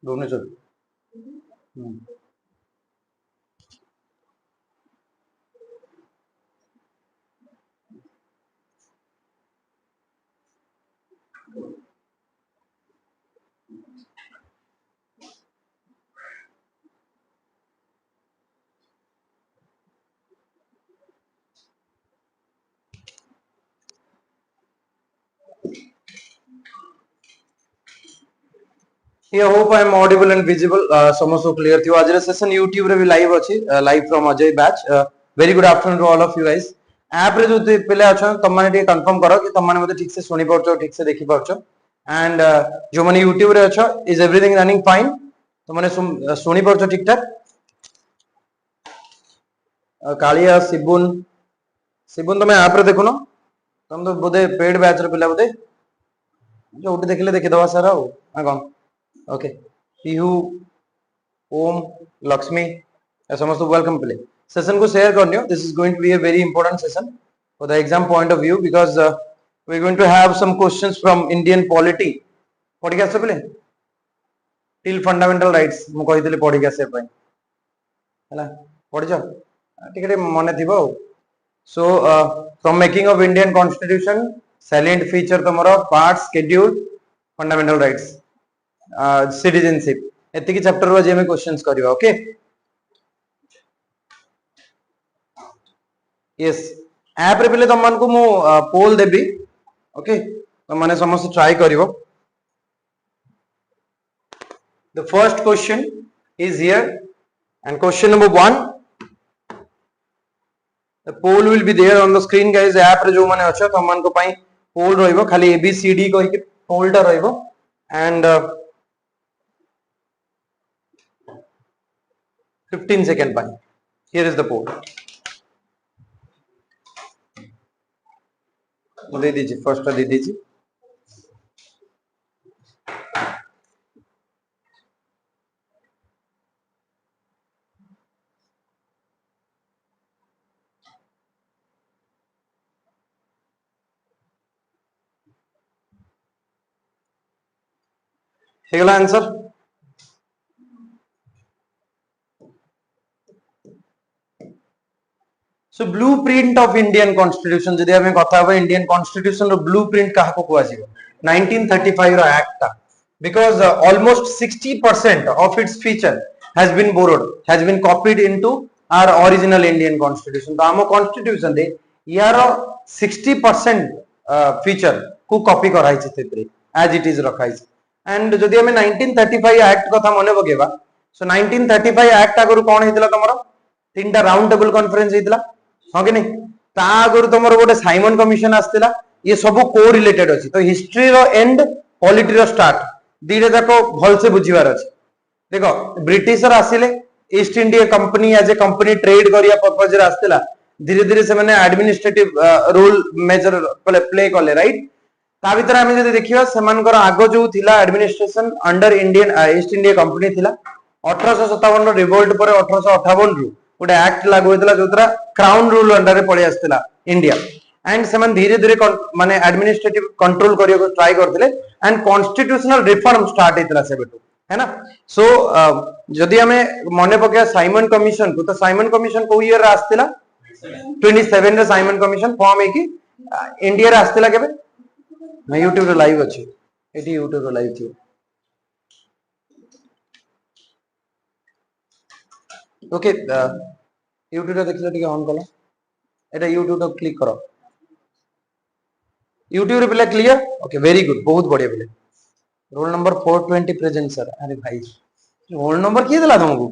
Bhubaneswar Yeah, hope I am audible and visible. समस्त clear थी. आज सेशन YouTube रे भी live अच्छी, live from AJAYA batch. Very good afternoon to all of you guys. App रे जो पिले अच्छा तम माने टिके कंफर्म करो कि तम माने मते ठीक से सुनी पारछो, ठीक से देखि पारछो. And जो माने YouTube रे अच्छा, is everything running fine? तम माने सुनी पारछो ठीक ठाक? कालिया सिबुन तमे ऐप रे देखो ना. तम तो बोधे पेड बैच रे पिला बोधे. जो उठे देखले देखि दवा सारा हो. कौन? Okay. Pihu, Om, Lakshmi, समस्त welcome play. Session को share करनियो. This is going to be a very important session for the exam point of view because we're going to have some questions from Indian Polity. पढ़ी क्या से पहले? Till fundamental rights. मु कही दिले पढ़ी क्या से पहले. है ना? पढ़ी जाओ. ठीक है मने थी बाउ. So from making of Indian Constitution, salient feature तुम्हारा part, schedule, fundamental rights. Citizenship एतिकी चैप्टर वाइज में क्वेश्चंस करिवा ओके यस ऐप रे पहले तुम मान को मु पोल देबी ओके तुम माने समस्त ट्राई करिवो the first question is here and question number 1 the poll will be there on the screen guys app रे जो माने अच्छा तुम मान को पई पोल रहइबो खाली एबीसीडी कहि के पोलटा रहइबो and 15 second by. Here is the poll. दे दीजिए फर्स्ट दे दीजिए हेगला answer so blueprint of Indian constitution जदि हमें कथा हो इंडियन कॉन्स्टिट्यूशन रो ब्लूप्रिंट काहा को कुआ जीवो 1935 रो एक्ट ता because almost 60% of its feature has been borrowed has been copied into our original Indian constitution तो आम कॉन्स्टिट्यूशन दे यार 60% फीचर को कॉपी कराई छै तेतरे एज इट इज रखाई एंड जदि हमें 1935 एक्ट कथा मने बगेबा सो 1935 एक्ट आगरु कोन हेतला तमरो तीनटा राउंड टेबल कॉन्फ्रेंस हेतला हाँ कि नहीं ता आगुरु तुमर गोटे साइमन कमिशन आस्तिला ये सब को रिलेटेड अछि तो हिस्ट्री रो एंड पॉलिटी रो स्टार्ट दीरे जाको भल से बुझिवार अछि देखो ब्रिटिशर आसिले East India company as a company trade करिया पर्पस रे आस्तिला धीरे धीरे से माने एडमिनिस्ट्रेटिव रोल मेजर प्ले करले राइट ता भीतर हमें जदि देखिबा सेमानकर आगो जो थिला administration under Indian East India company थिला 1857 रो रिवोल्ट पर 1858 रु गोटे एक्ट लागू होइतला जोतरा क्राउन रूल अंडर रे पळे आस्तिला इंडिया एंड सेमान धीरे धीरे माने एडमिनिस्ट्रेटिव कंट्रोल करियो को ट्राई करथिले एंड कॉन्स्टिट्यूशनल रिफॉर्म स्टार्ट हेतला सेबेटू है ना सो जदि हमें मने पके साइमन कमिशन को तो साइमन कमिशन को ईयर रे आस्तिला 27 रे साइमन कमिशन फॉर्म है कि इंडिया रे आस्तिला केबे मैं YouTube रे लाइव अछि एटी YouTube रे लाइव थी ओके YouTube रे देखले टिके ऑन कलो एटा YouTube रे क्लिक करो YouTube रे पिला क्लियर ओके वेरी गुड बहुत बढ़िया पिले रोल नंबर 420 प्रेजेंट सर अरे भाई रोल नंबर किए देला तुमको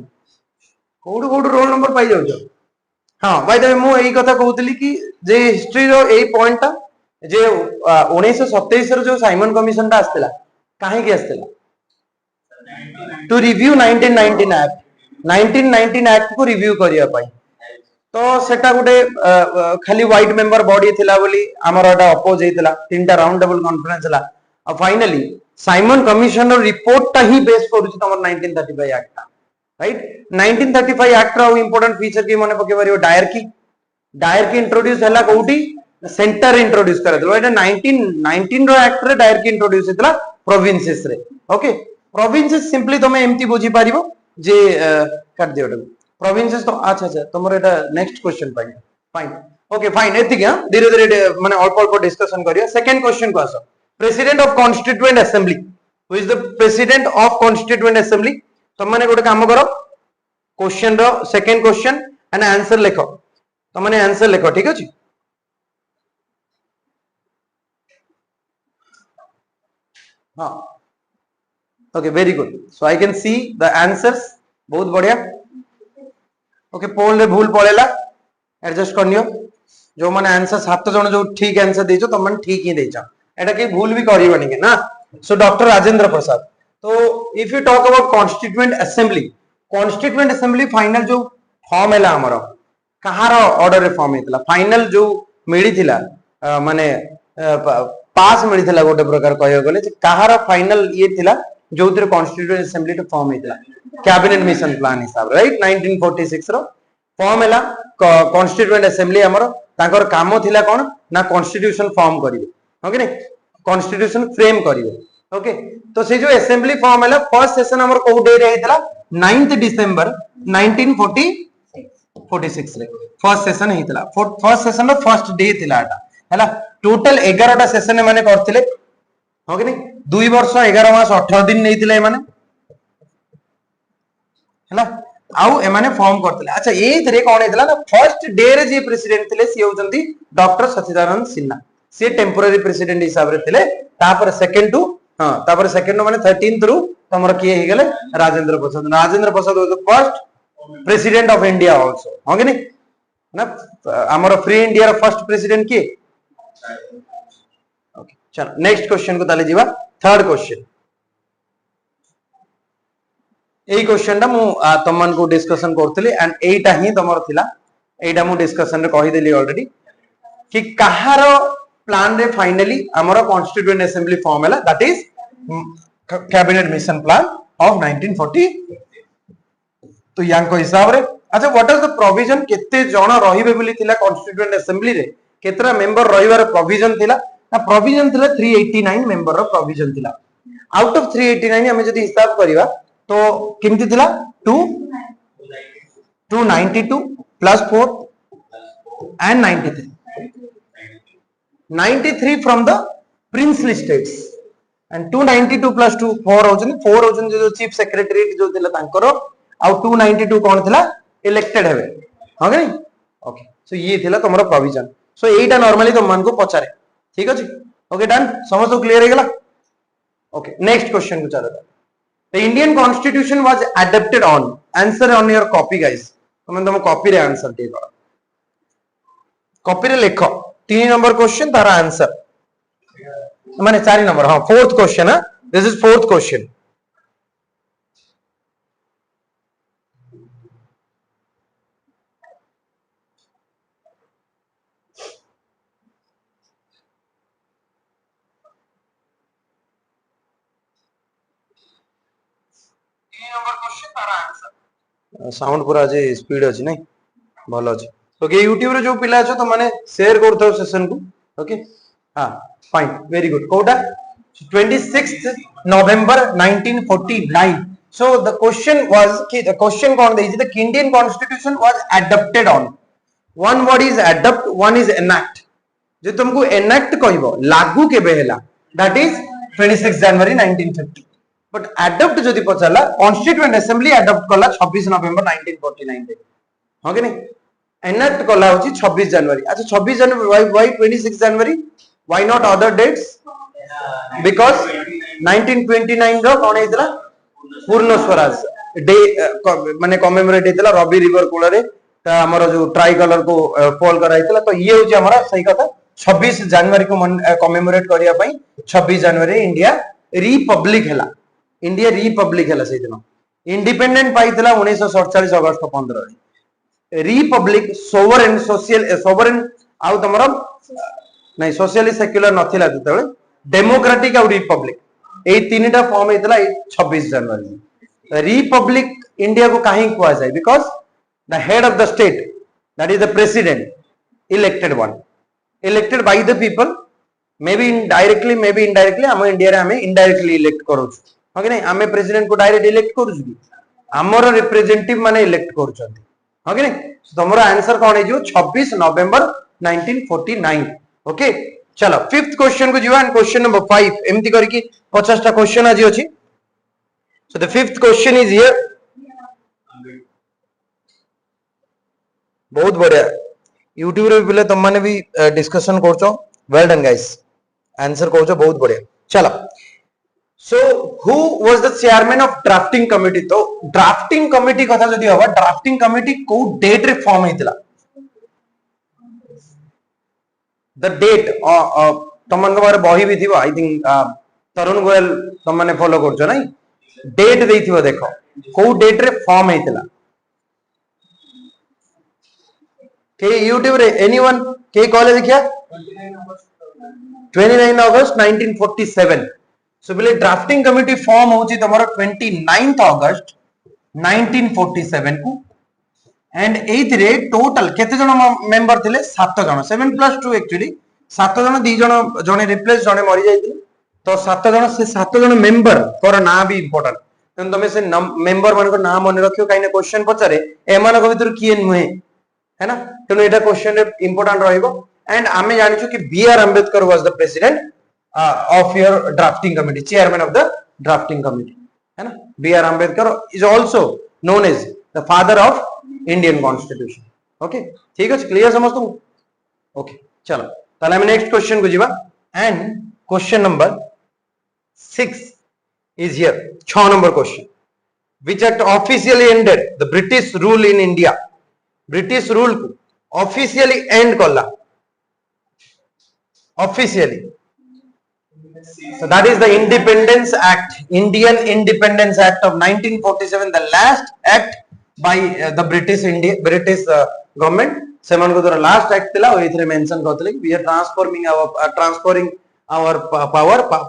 कोड कोड रोल नंबर पाई जाउ छ हां भाई तबे मु एई कथा कहउतली कि जे हिस्ट्री रो एई पॉइंट ता जे 1927 रो जो साइमन कमिशन ता आस्तिला काहे के आस्तिला टू रिव्यू 1919 एक्ट 1919 एक्ट को रिव्यू करिया पाई तो सेटा गोटे खाली व्हाइट मेंबर बॉडी थिला बोली हमर एटा अपोज हेतिला तीनटा राउंड टेबल कॉन्फ्रेंस हला और फाइनली साइमन कमिशन रिपोर्ट ता ही बेस करूची तमर 1935 एक्ट राइट 1935 एक्ट रो इंपोर्टेंट फीचर की माने पके परियो डायर की इंट्रोड्यूस हला कोठी सेंटर इंट्रोड्यूस करे दलो एटा 1919 रो एक्ट रे डायर की इंट्रोड्यूस हेतिला प्रोविंसेस रे ओके प्रोविंसेस सिंपली तमे एमती बुझी पारिबो जे कर दियो प्रोविंसेस तो अच्छा अच्छा तुमर एटा नेक्स्ट क्वेश्चन पाइ फाइन ओके फाइन एति क्या धीरे धीरे माने अल्प अल्प डिस्कशन करिया सेकंड क्वेश्चन को आसो president of constituent assembly who is the president of constituent assembly तुम माने गोटे काम करो क्वेश्चन रो सेकंड क्वेश्चन एंड आंसर लिखो तुम माने आंसर लिखो ठीक अछि हां okay very good so I can see the answers बहुत बढ़िया ओके पोल रे भूल पळेला एडजस्ट करनियो जो माने आंसर सात जण जो ठीक आंसर देचो तुम माने ठीक ही देचा एटा के भूल भी करिवनी के ना सो डॉक्टर राजेंद्र प्रसाद तो if you talk about constituent assembly final जो फॉर्म हैला हमरो कहार ऑर्डर रे फॉर्म हेतला फाइनल जो मिली थिला माने पास मिली थिला गोटे प्रकार कहयो गले कहार फाइनल ये थिला जो उधर कॉन्स्टिट्यूएंट असेंबली तो फॉर्म हेतला कैबिनेट मिशन प्लान हिसाब राइट 1946 रो फॉर्म हैला कॉन्स्टिट्यूएंट असेंबली हमरो ताकर काम थिला कोन ना कॉन्स्टिट्यूशन फॉर्म करिवे ओके ने कॉन्स्टिट्यूशन फ्रेम करिवे ओके तो से जो असेंबली फॉर्म हैला फर्स्ट सेशन हमर को डे रे हेतला 9th डिसेंबर 1946 रे first session हेतला first session row first day थिला एटा हैला टोटल 11 टा सेशन माने करथिले ओके ने 2 वर्ष 11 मास 18 दिन नेथिले माने हैला आउ एमाने फॉर्म करथिले अच्छा ए थरे कोन हेतला ना फर्स्ट डे रे जे प्रेसिडेंट थिले सी होचंती डॉक्टर सचिदानंद सिन्हा से टेम्पोररी प्रेसिडेंट हिसाब रे थिले तापर सेकंड टू हां तापर सेकंड माने 13th रु तमर किए हे गेले Rajendra Prasad was the first president of India also okay ने ना हमर फ्री इंडिया रो फर्स्ट प्रेसिडेंट की ओके चलो नेक्स्ट क्वेश्चन को ताले जीवा थर्ड क्वेश्चन एई क्वेश्चन टा मु तमन को डिस्कशन करथली एंड एटा ही तमर थिला एटा मु डिस्कशन रे कहि देली ऑलरेडी कि कहार प्लान रे फाइनली हमर कॉन्स्टिट्यूएंट असेंबली फॉर्म हैला that is cabinet mission plan of 1940 तो यांको हिसाब रे अच्छा व्हाट इज द प्रोविजन केते जण रहिबे बोली थिला कॉन्स्टिट्यूएंट असेंबली रे केतरा मेंबर रहिबार प्रोविजन थिला ना प्रोविजन थिला 389 मेंबर रो प्रोविजन थिला आउट ऑफ 389 हमें जदी हिसाब करिवा तो किमती थिला 292 plus 4 and 93 from the princely states and 292 plus 2 4 होचन जो चीफ सेक्रेटरी जो थिला तांकर आ 292 कोन थिला इलेक्टेड हेबे ओके ओके सो ये थिला तमरो प्रोविजन सो एटा नॉर्मली तुम मन को पचारे ठीक अछि ओके डन समझ क्लियर हे गेला ओके नेक्स्ट क्वेश्चन को चलो The Indian Constitution was adopted on answer on your copy guys तुम कॉपी रे आंसर दे करो कॉपी रे लिखो 3 नंबर क्वेश्चन तारा आंसर माने 4 नंबर हां फोर्थ क्वेश्चन है this is fourth question sound पूरा जे स्पीड अछि नै भलो अछि ओके YouTube रे जो पिला छ तो माने शेयर करथौ सेशन को ओके हां फाइन वेरी गुड कोटा 26th November 1949 so the question was ki the question kon dei the Indian Constitution was adopted on one word is adopt one is enact जे तुमको enact कहबो लागू केबे हैला that is 26 January 1950 but adopt जदि पचाला constituent assembly adopt कला 26 नवंबर 1949 रे okay नै एनएक्ट कला होची 26 जनवरी अच्छा 26 जनवरी व्हाई 26 जनवरी why not other dates because 1929 रो कोन हेतला पूर्ण स्वराज डे माने कमेमोरेट हेतला रवि रिवर कोल रे त हमर जो ट्राई कलर को पोल करा हेतला तो ये होची हमरा सही कथा 26 जनवरी को कमेमोरेट करिया पई 26 जनवरी इंडिया रिपब्लिक हैला इंडिया रिपब्लिक है से दिन इंडिपेंडेंट पाइला 1947 अगस्त 15 रिपब्लिक सोवरेन सोशल सोवरेन आउ तुम नहीं सोशली सेक्युलर नथिला जतबे डेमोक्रेटिक आउ रिपब्लिक ए तीनटा फॉर्म हेतला 26 जनवरी रिपब्लिक इंडिया को कहीं कुआ जाए because the head of the state that is the president elected one elected by the people may be directly may be indirectly हम इंडिया रे हमें इनडायरेक्टली इलेक्ट करू हो कि नहीं हमें प्रेसिडेंट को डायरेक्ट इलेक्ट करू हमर रिप्रेजेंटेटिव माने इलेक्ट करू हो कि नहीं तुमरो आंसर कौन है 26 नवंबर 1949 ओके चलो फिफ्थ क्वेश्चन को जीवा क्वेश्चन नंबर 5 एमती करके 50 टा क्वेश्चन आज अछि so the fifth question is here बहुत बढ़िया यूट्यूब रे पिले तुम माने भी डिस्कशन करछो वेल डन गाइस आंसर करछो बहुत बढ़िया चलो so who was the chairman of drafting committee तो ड्राफ्टिंग कमिटी कथा जदी होबा ड्राफ्टिंग कमिटी को डेट रे फॉर्म हेतिला द डेट तुमन के बारे बही भी थिबो आई थिंक तरुण गोयल तुम माने फॉलो करछो नै डेट देथिबो देखो को डेट रे फॉर्म हेतिला के यूट्यूब रे एनीवन के कॉलेज देखिया 29 अगस्त 1947 सो बिले ड्राफ्टिंग कमिटी फॉर्म होची तमरो 29 अगस्त 1947 को एंड एथ रे टोटल केते जण मेंबर थिले 7 जण 7 + 2 एक्चुअली 7 जण 2 जण जणे रिप्लेस जणे मरि जाइथिले तो 7 जण से 7 जण मेंबर कर ना भी इंपोर्टेंट तन तमे से मेंबर मान को नाम मन रखियो काइने क्वेश्चन पचारे एमान को भीतर किए नुहे है ना तेणु एटा क्वेश्चन इंपोर्टेंट रहइबो एंड आमे जानिछु कि B R Ambedkar was the president of your drafting committee chairman of the drafting committee है ना B R Ambedkar is also known as the father of Indian constitution okay ठीक है क्लियर समझ तुम ओके चलो ताले हम नेक्स्ट क्वेश्चन को जीवा and question number 6 is here 6 number question which act officially ended the British rule in India British rule को officially end कला officially so that is the Independence Act Indian Independence Act of 1947 the last act by the British government सेमान को द्वारा last act थिला ओ एथरे mention करथले कि we are transferring our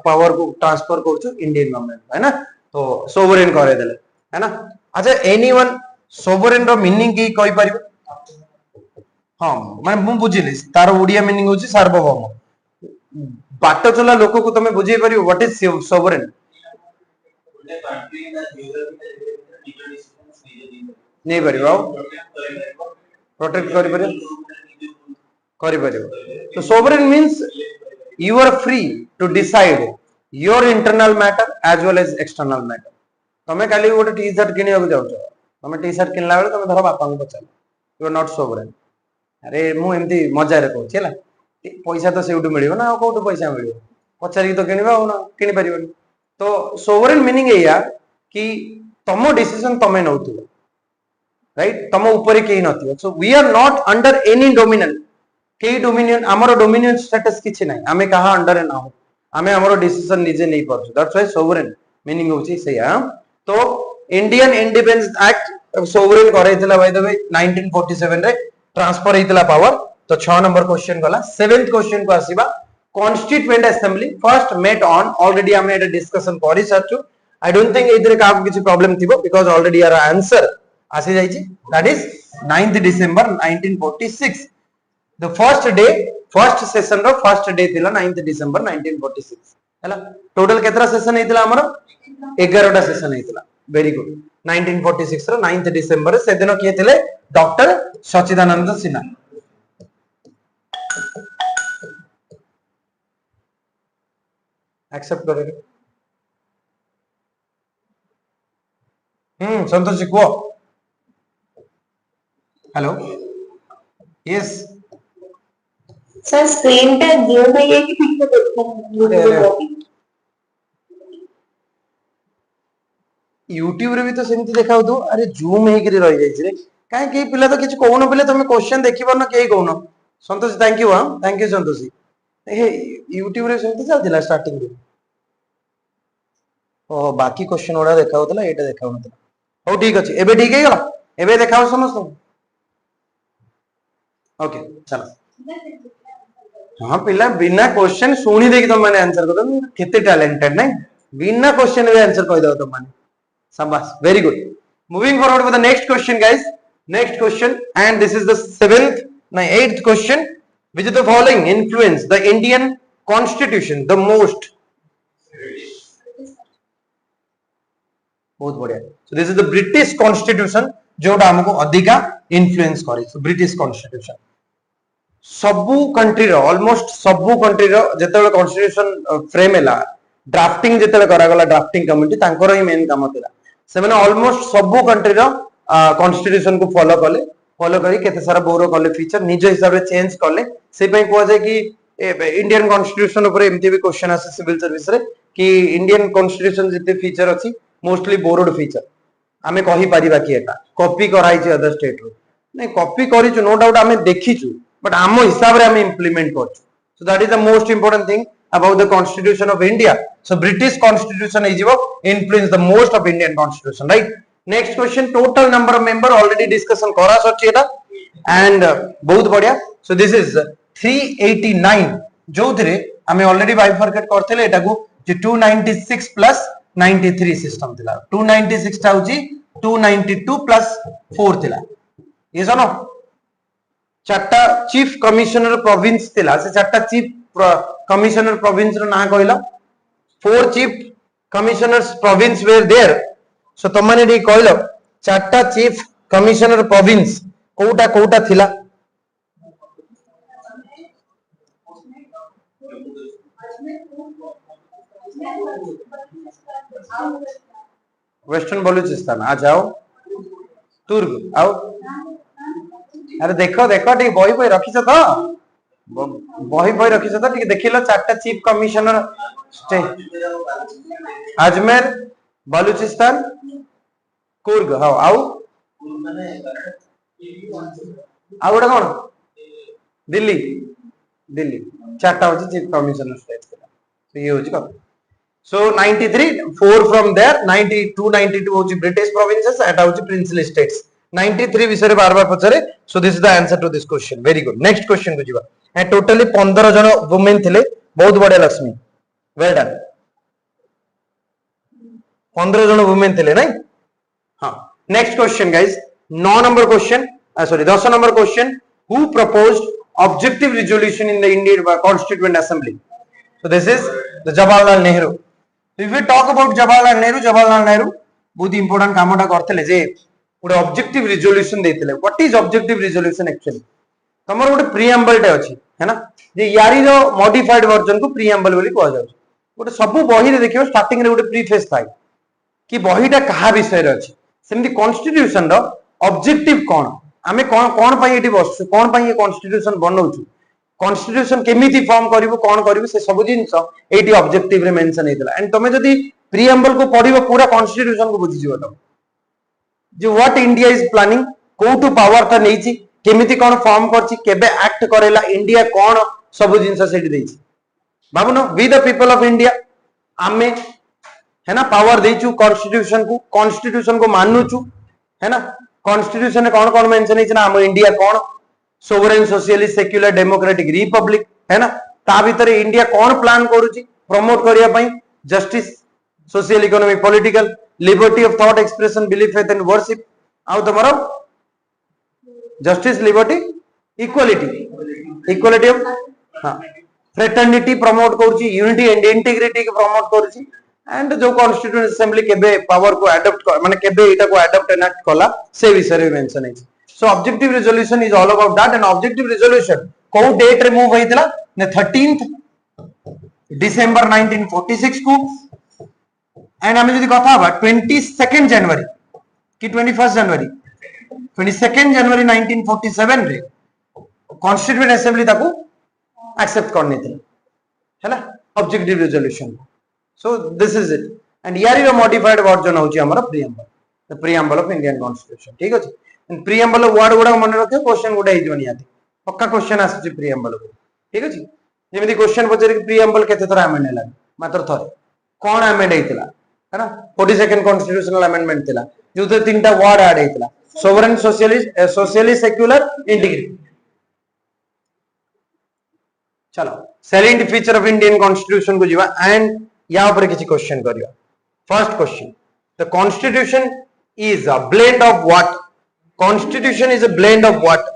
power को transfer करछु Indian government है ना तो सोवरेन करे देले है ना अच्छा एनीवन सोवरेन रो मीनिंग की कहि परिबो हां माने मु बुझिली तार ओडिया मीनिंग होची सार्वभौम बाटो चला लोक को तमे बुझी परिबो व्हाट इज सोवरेन नहीं परिबो प्रोटेक्ट करि परिबो तो sovereign means you are free to decide your internal matter as well as external matter तमे काली गोटे टी शर्ट किनिया को जाउछ तमे टी शर्ट किनला बेले तमे धर बापा को Pachal you are not sovereign अरे मु एमती मजा रे कहू छला पैसा तो सेउटु मिलिबो ना कोटु पैसा मिलिबो पचारी तो किनिबा हो ना किनि परिबो तो सोवरेन मीनिंग एया कि तमो डिसीजन तमे नउतु राइट तमो ऊपर केही नथियो so we are not under any dominant के डोमिनियन हमरो डोमिनियन स्टेटस किछि नै हमें कहा अंडर ना हो हमें हमरो डिसीजन निजे नै परछु दैट्स व्हाई सोवरेन मीनिंग होछि सेया तो इंडियन इंडिपेंडेंस एक्ट सोवरेन करैतला बाय द वे 1947 रे ट्रांसफर हेतला पावर तो 6 नंबर क्वेश्चन गला 7th क्वेश्चन को आसीबा constituent assembly first met on already हमें एटा डिस्कशन करि सारछु आई डोंट थिंक इधर का किछि प्रॉब्लम थिबो बिकॉज़ ऑलरेडी आर आंसर आसी जाइछि that is 9th December 1946 the first session रो first day थिला 9th December 1946 हैला टोटल केतरा सेशन हेतिला हमर 11 टा सेशन हेतिला वेरी गुड 1946 रो 9th December से दिन के थिले डॉक्टर सचिदानंद सिन्हा एक्सेप्ट करेंगे संतोष जी को हेलो यस सर स्क्रीन पे जूम है ये कि ठीक से देखो यूट्यूब रे भी तो सेमती देखाउ दो अरे जूम हे कि रहि जाई रे काहे के पिला तो किछ कोन पिले तुम क्वेश्चन देखिबो ना केही कोन संतोष थैंक यू हां थैंक यू संतोष जी ए यूट्यूब रे सेमती चलतिला स्टार्टिंग रे ओ बाकी क्वेश्चन गुड़ा देखा होता एटा देखा होता हो ठीक अछि एबे ठीक है गला एबे देखाओ समस्त ओके चलो हाँ पिला बिना क्वेश्चन सुनी देखि तुम माने आंसर कर दो केते टैलेंटेड नहीं बिना क्वेश्चन रे आंसर कह दो तुम माने शाबाश very good moving forward with the next question guys next question and this is the 7th no 8th question which of the following influence the Indian constitution the most बहुत बढ़िया सो this is the British constitution जोटा हमको अधिका influence करे so British constitution सबु country रो almost सबु country रो जेतेबे constitution frame हैला drafting जेतेबे करा गला ड्राफ्टिंग कमिटी तांकर ही मेन काम थिला से माने ऑलमोस्ट सबु कंट्री रो कॉन्स्टिट्यूशन को फॉलो करी केते सारा बोरो कले फीचर निज हिसाब रे चेंज कले से पई को जाय कि इंडियन कॉन्स्टिट्यूशन ऊपर एमती भी क्वेश्चन आसे सिविल सर्विस रे कि इंडियन कॉन्स्टिट्यूशन जिते फीचर अछि मोस्टली बोरोड फीचर आमे कहि परिबा कि एटा कॉपी कराई छै अदर स्टेट रो नै कॉपी करी छु नो डाउट आमे देखि छु बट आम हिसाब रे आमे इंप्लीमेंट कर छु सो that is the most important thing about the constitution of India so British constitution is influence the most of Indian constitution right next question total number of member already discussion करा सच्ची एटा and बहुत बढ़िया सो this is 389 जो थिरे आमे already bifurcate करथले एटा को जे 296 plus 93 system थिला 296 टा होची 292 प्लस 4 थिला ये सुनो चारटा चीफ कमिश्नर प्रोविंस थिला से चारटा चीफ कमिश्नर प्रोविंस रो ना कहला 4 chief commissioners province were there so तमने डी कहलो चारटा चीफ कमिश्नर प्रोविंस कोटा कोटा थिला वेस्टर्न बलूचिस्तान आ जाओ तुर्क आओ अरे देखो देखो ठीक बही बही रखी तो बही बही रखी तो ठीक देखिलो चारटा चीफ कमिश्नर अजमेर बलूचिस्तान कुर्ग हाँ आओ गोटे कौन दिल्ली दिल्ली चारटा होची चीफ कमिश्नर स्टेट तो ये होची कथि so 93 4 from there 92 92 होची ब्रिटिश प्रोविंसेस एटा होची प्रिंसली स्टेट्स 93 विषय रे बार बार पछरे so this is the answer to this question very good next question को जीवा ए टोटली 15 जन वुमेन थिले बहुत बढ़िया लक्ष्मी वेल डन 15 जन वुमेन थिले नहीं हां next question guys 9 number question sorry 10 number question who proposed objective resolution in the Indian constituent assembly so this is the Jawaharlal Nehru so if we talk about Jawaharlal Nehru बहुत important कामटा करथले जे गोटे objective resolution देथिले what is objective resolution actually तमर गोटे preamble टे अछि है ना जे यारी रो मॉडिफाइड वर्जन को प्रीएम्बल बोली कहै जाउछ गोटे सब बही रे देखियो स्टार्टिंग रे गोटे प्रीफेस थाई कि बहीटा कहा विषय रे अछि सेमति कॉन्स्टिट्यूशन रो ऑब्जेक्टिव कोन आमे कोन पई एठी बसछु कोन पई ये कॉन्स्टिट्यूशन बनौछु कॉन्स्टिट्यूशन केमिति फॉर्म करिवो कोन करिवो से सब जिंस एटी ऑब्जेक्टिव रे मेंशन हेतला एंड तमे जदी प्रीएम्बल को पढिबो पूरा कॉन्स्टिट्यूशन को बुझि जिवो त जे व्हाट इंडिया इज प्लानिंग कोटू पावर त नैछि केमिति कोन फॉर्म करछि केबे एक्ट करेला इंडिया कोन सब जिंस सेठी देछि बाबूनो we the people of India आमे है ना पावर देछु कॉन्स्टिट्यूशन को मानुछु है ना कॉन्स्टिट्यूशन में कौन कौन मेंशन है हम इंडिया कौन sovereign socialist secular democratic Republic है ना ता भीतर इंडिया कौन प्लान करूची प्रमोट करिया पई justice social economic political liberty of thought expression belief faith and worship आउ तमरो जस्टिस लिबर्टी इक्वालिटी ऑफ हां फ्रेटर्निटी प्रमोट करूची यूनिटी एंड इंटीग्रिटी के प्रमोट करूची एंड जो कॉन्स्टिट्यूएंट असेंबली केबे पावर को अडॉप्ट माने केबे एटा को अडॉप्ट एनाक्ट कला से विषय रे मेंशन है सो objective resolution is all about that and objective resolution को डेट रे मूव होइतला ने 13th डिसेंबर 1946 को एंड हमें जदी कथा बा 22nd जनवरी कि 21st जनवरी 22nd जनवरी 1947 रे कॉन्स्टिट्यूएंट असेंबली ताको एक्सेप्ट करने थे है ना objective resolution so this is it and यार यो मॉडिफाइड वर्जन होची हमरा preamble the preamble of Indian constitution ठीक अछि एंड प्रीएम्बल वर्ड गुडा मन रखे क्वेश्चन गुडा हे जवनी आती पक्का क्वेश्चन आसी प्रीएम्बल ठीक अछि जेमिति क्वेश्चन पचरे कि प्रीएम्बल केते थरा अमेंड हैला मात्र थरे कोन अमेंड हेतिला है ना 42nd कॉन्स्टिट्यूशनल अमेंडमेंट थिला जो तीनटा वर्ड ऐड हेतला सोवरेन सोशलिस्ट सेक्युलर इंटीग्रिटी चलो salient feature of Indian constitution को जीवा एंड या ऊपर किसी क्वेश्चन करियो first question the constitution is a blend of what constitution is a blend of what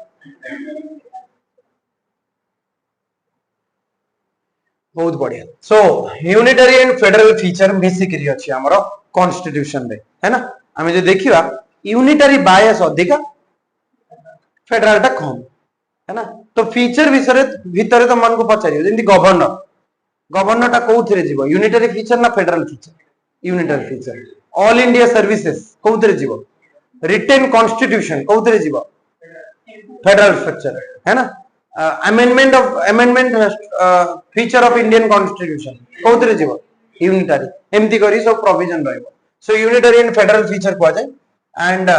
बहुत बढ़िया so unitary and federal feature basically अछि हमरो कॉन्स्टिट्यूशन रे है ना हमें जो देखिवा यूनिटरी बायस अधिका फेडरल टा कम है ना तो फीचर विषय भीतर तो मन को पचारियो जेंति गवर्नर टा कोउथिरे जीवो यूनिटरी फीचर ना federal feature unitary feature all India services कोउथिरे जीवो रिटेन कॉन्स्टिट्यूशन कोउथिरे जीवो फेडरल स्ट्रक्चर है ना amendment feature of Indian constitution कोउथिरे जीवो यूनिटरी एमती करी सब provision रहइबो so unitary and federal feature को जाय and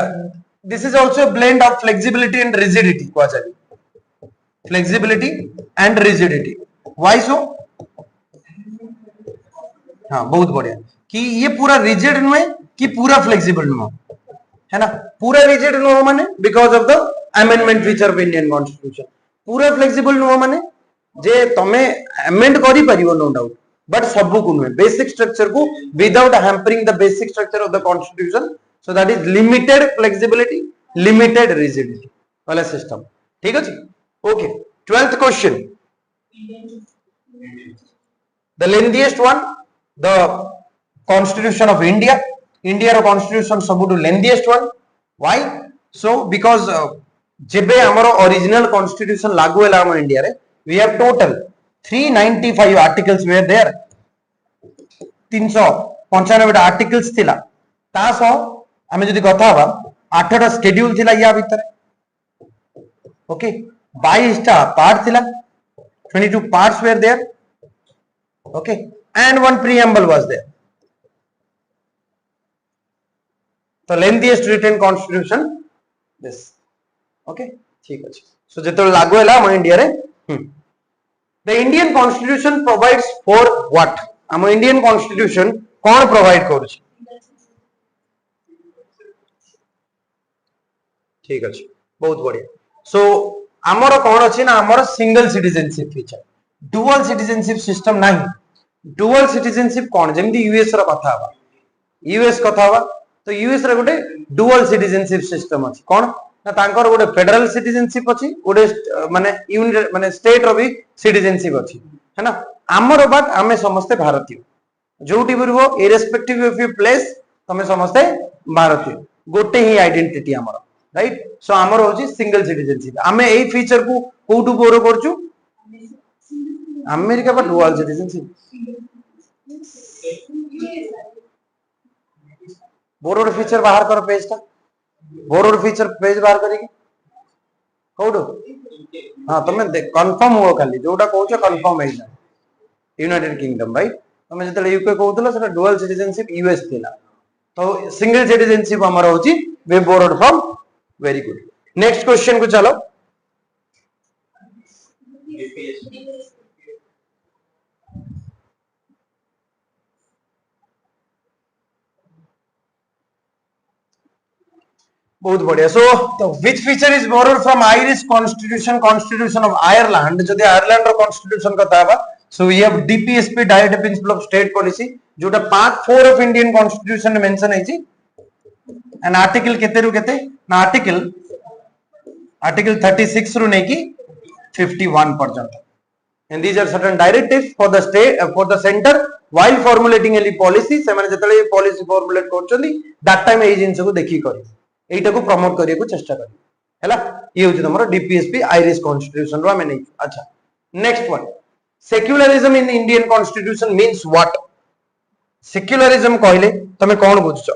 this is also a blend of flexibility and rigidity को जाय flexibility and rigidity why so हाँ बहुत बढ़िया कि ये पूरा रिजिड नुहे कि पूरा फ्लेक्सिबल नुहे है ना पूरा रिजिड नुहे माने because of the amendment feature of Indian constitution पूरा फ्लेक्सिबल नुहे माने जे तमे अमेंड करि परिबो नो डाउट बट सब को नुहे बेसिक स्ट्रक्चर को without hampering the basic structure of the constitution so that is limited flexibility limited rigidity वाला सिस्टम ठीक अछि okay 12th question the lengthiest one the constitution of India रो constitution सबुटु lengthiest one why so because जेबे हमरो original constitution लागू होला हम इंडिया रे we have total 395 articles were there 395 articles थिला तासो हमें जदी कथा हवा 8 टा शेड्यूल थिला या भीतर ओके 22 टा पार्ट थिला 22 parts were there okay and one preamble was there so lengthiest written constitution this okay ठीक अछि so जेतो लागू होला हम इंडिया रे the Indian constitution provides for what हम इंडियन कॉन्स्टिट्यूशन कोन प्रोवाइड करू ठीक अछि बहुत बढ़िया so हमर कोन अछि ना हमर single citizenship feature dual citizenship system नाही डुअल सिटीजनशिप कौन जेमती यूएस रो कथा हवा यूएस कथा हवा तो यूएस रे गोटे डुअल सिटीजनशिप सिस्टम अछि कोन ना तांकर गोटे फेडरल सिटीजनशिप अछि गोटे माने यूनिट माने स्टेट रो भी सिटीजनशिप अछि है ना हमर बात हमें समस्त भारतीय जोटी बिरबो इरेस्पेक्टिव ऑफ योर प्लेस तमे समस्त भारतीय गोटे ही आइडेंटिटी हमर राइट सो हमर होची सिंगल सिटीजनशिप हमें एई फीचर को कोटू बोरो करचू अमेरिका पर डुअल सिटीजनशिप बोरोड फीचर बाहर कर पेज ता बोरोड फीचर पेज बाहर करेगी कोडो हां तमे कंफर्म हो खाली जोटा कहउछ कंफर्म है यूनाइटेड किंगडम राइट तमे जतले यूके कहउतला सेटा डुअल सिटीजनशिप यूएस थिला तो सिंगल सिटीजनशिप हमर होची we borrowed from very good next question को चलो बहुत बढ़िया so which feature is borrowed from Irish constitution of Ireland जदि आयरलैंड रो कॉन्स्टिट्यूशन कथा हबा so we have DPSP direct principle of state policy जोटा पार्ट 4 ऑफ इंडियन कॉन्स्टिट्यूशन में मेंशन है जी एंड आर्टिकल केते रु केते ना आर्टिकल 36 रु नेकी 51 पर्यंत and these are certain directives for the state for the center while formulating any policy से माने जतले पॉलिसी फॉर्मुलेट करछली दैट टाइम ए जिंस को देखि करी एटा को प्रमोट करिया को चेष्टा करी हैला ये होची हमर डीपीएसपी आयरिश कॉन्स्टिट्यूशन रो हमें नहीं अच्छा next one secularism in Indian constitution means what secularism कहले तमे कोन बुझछो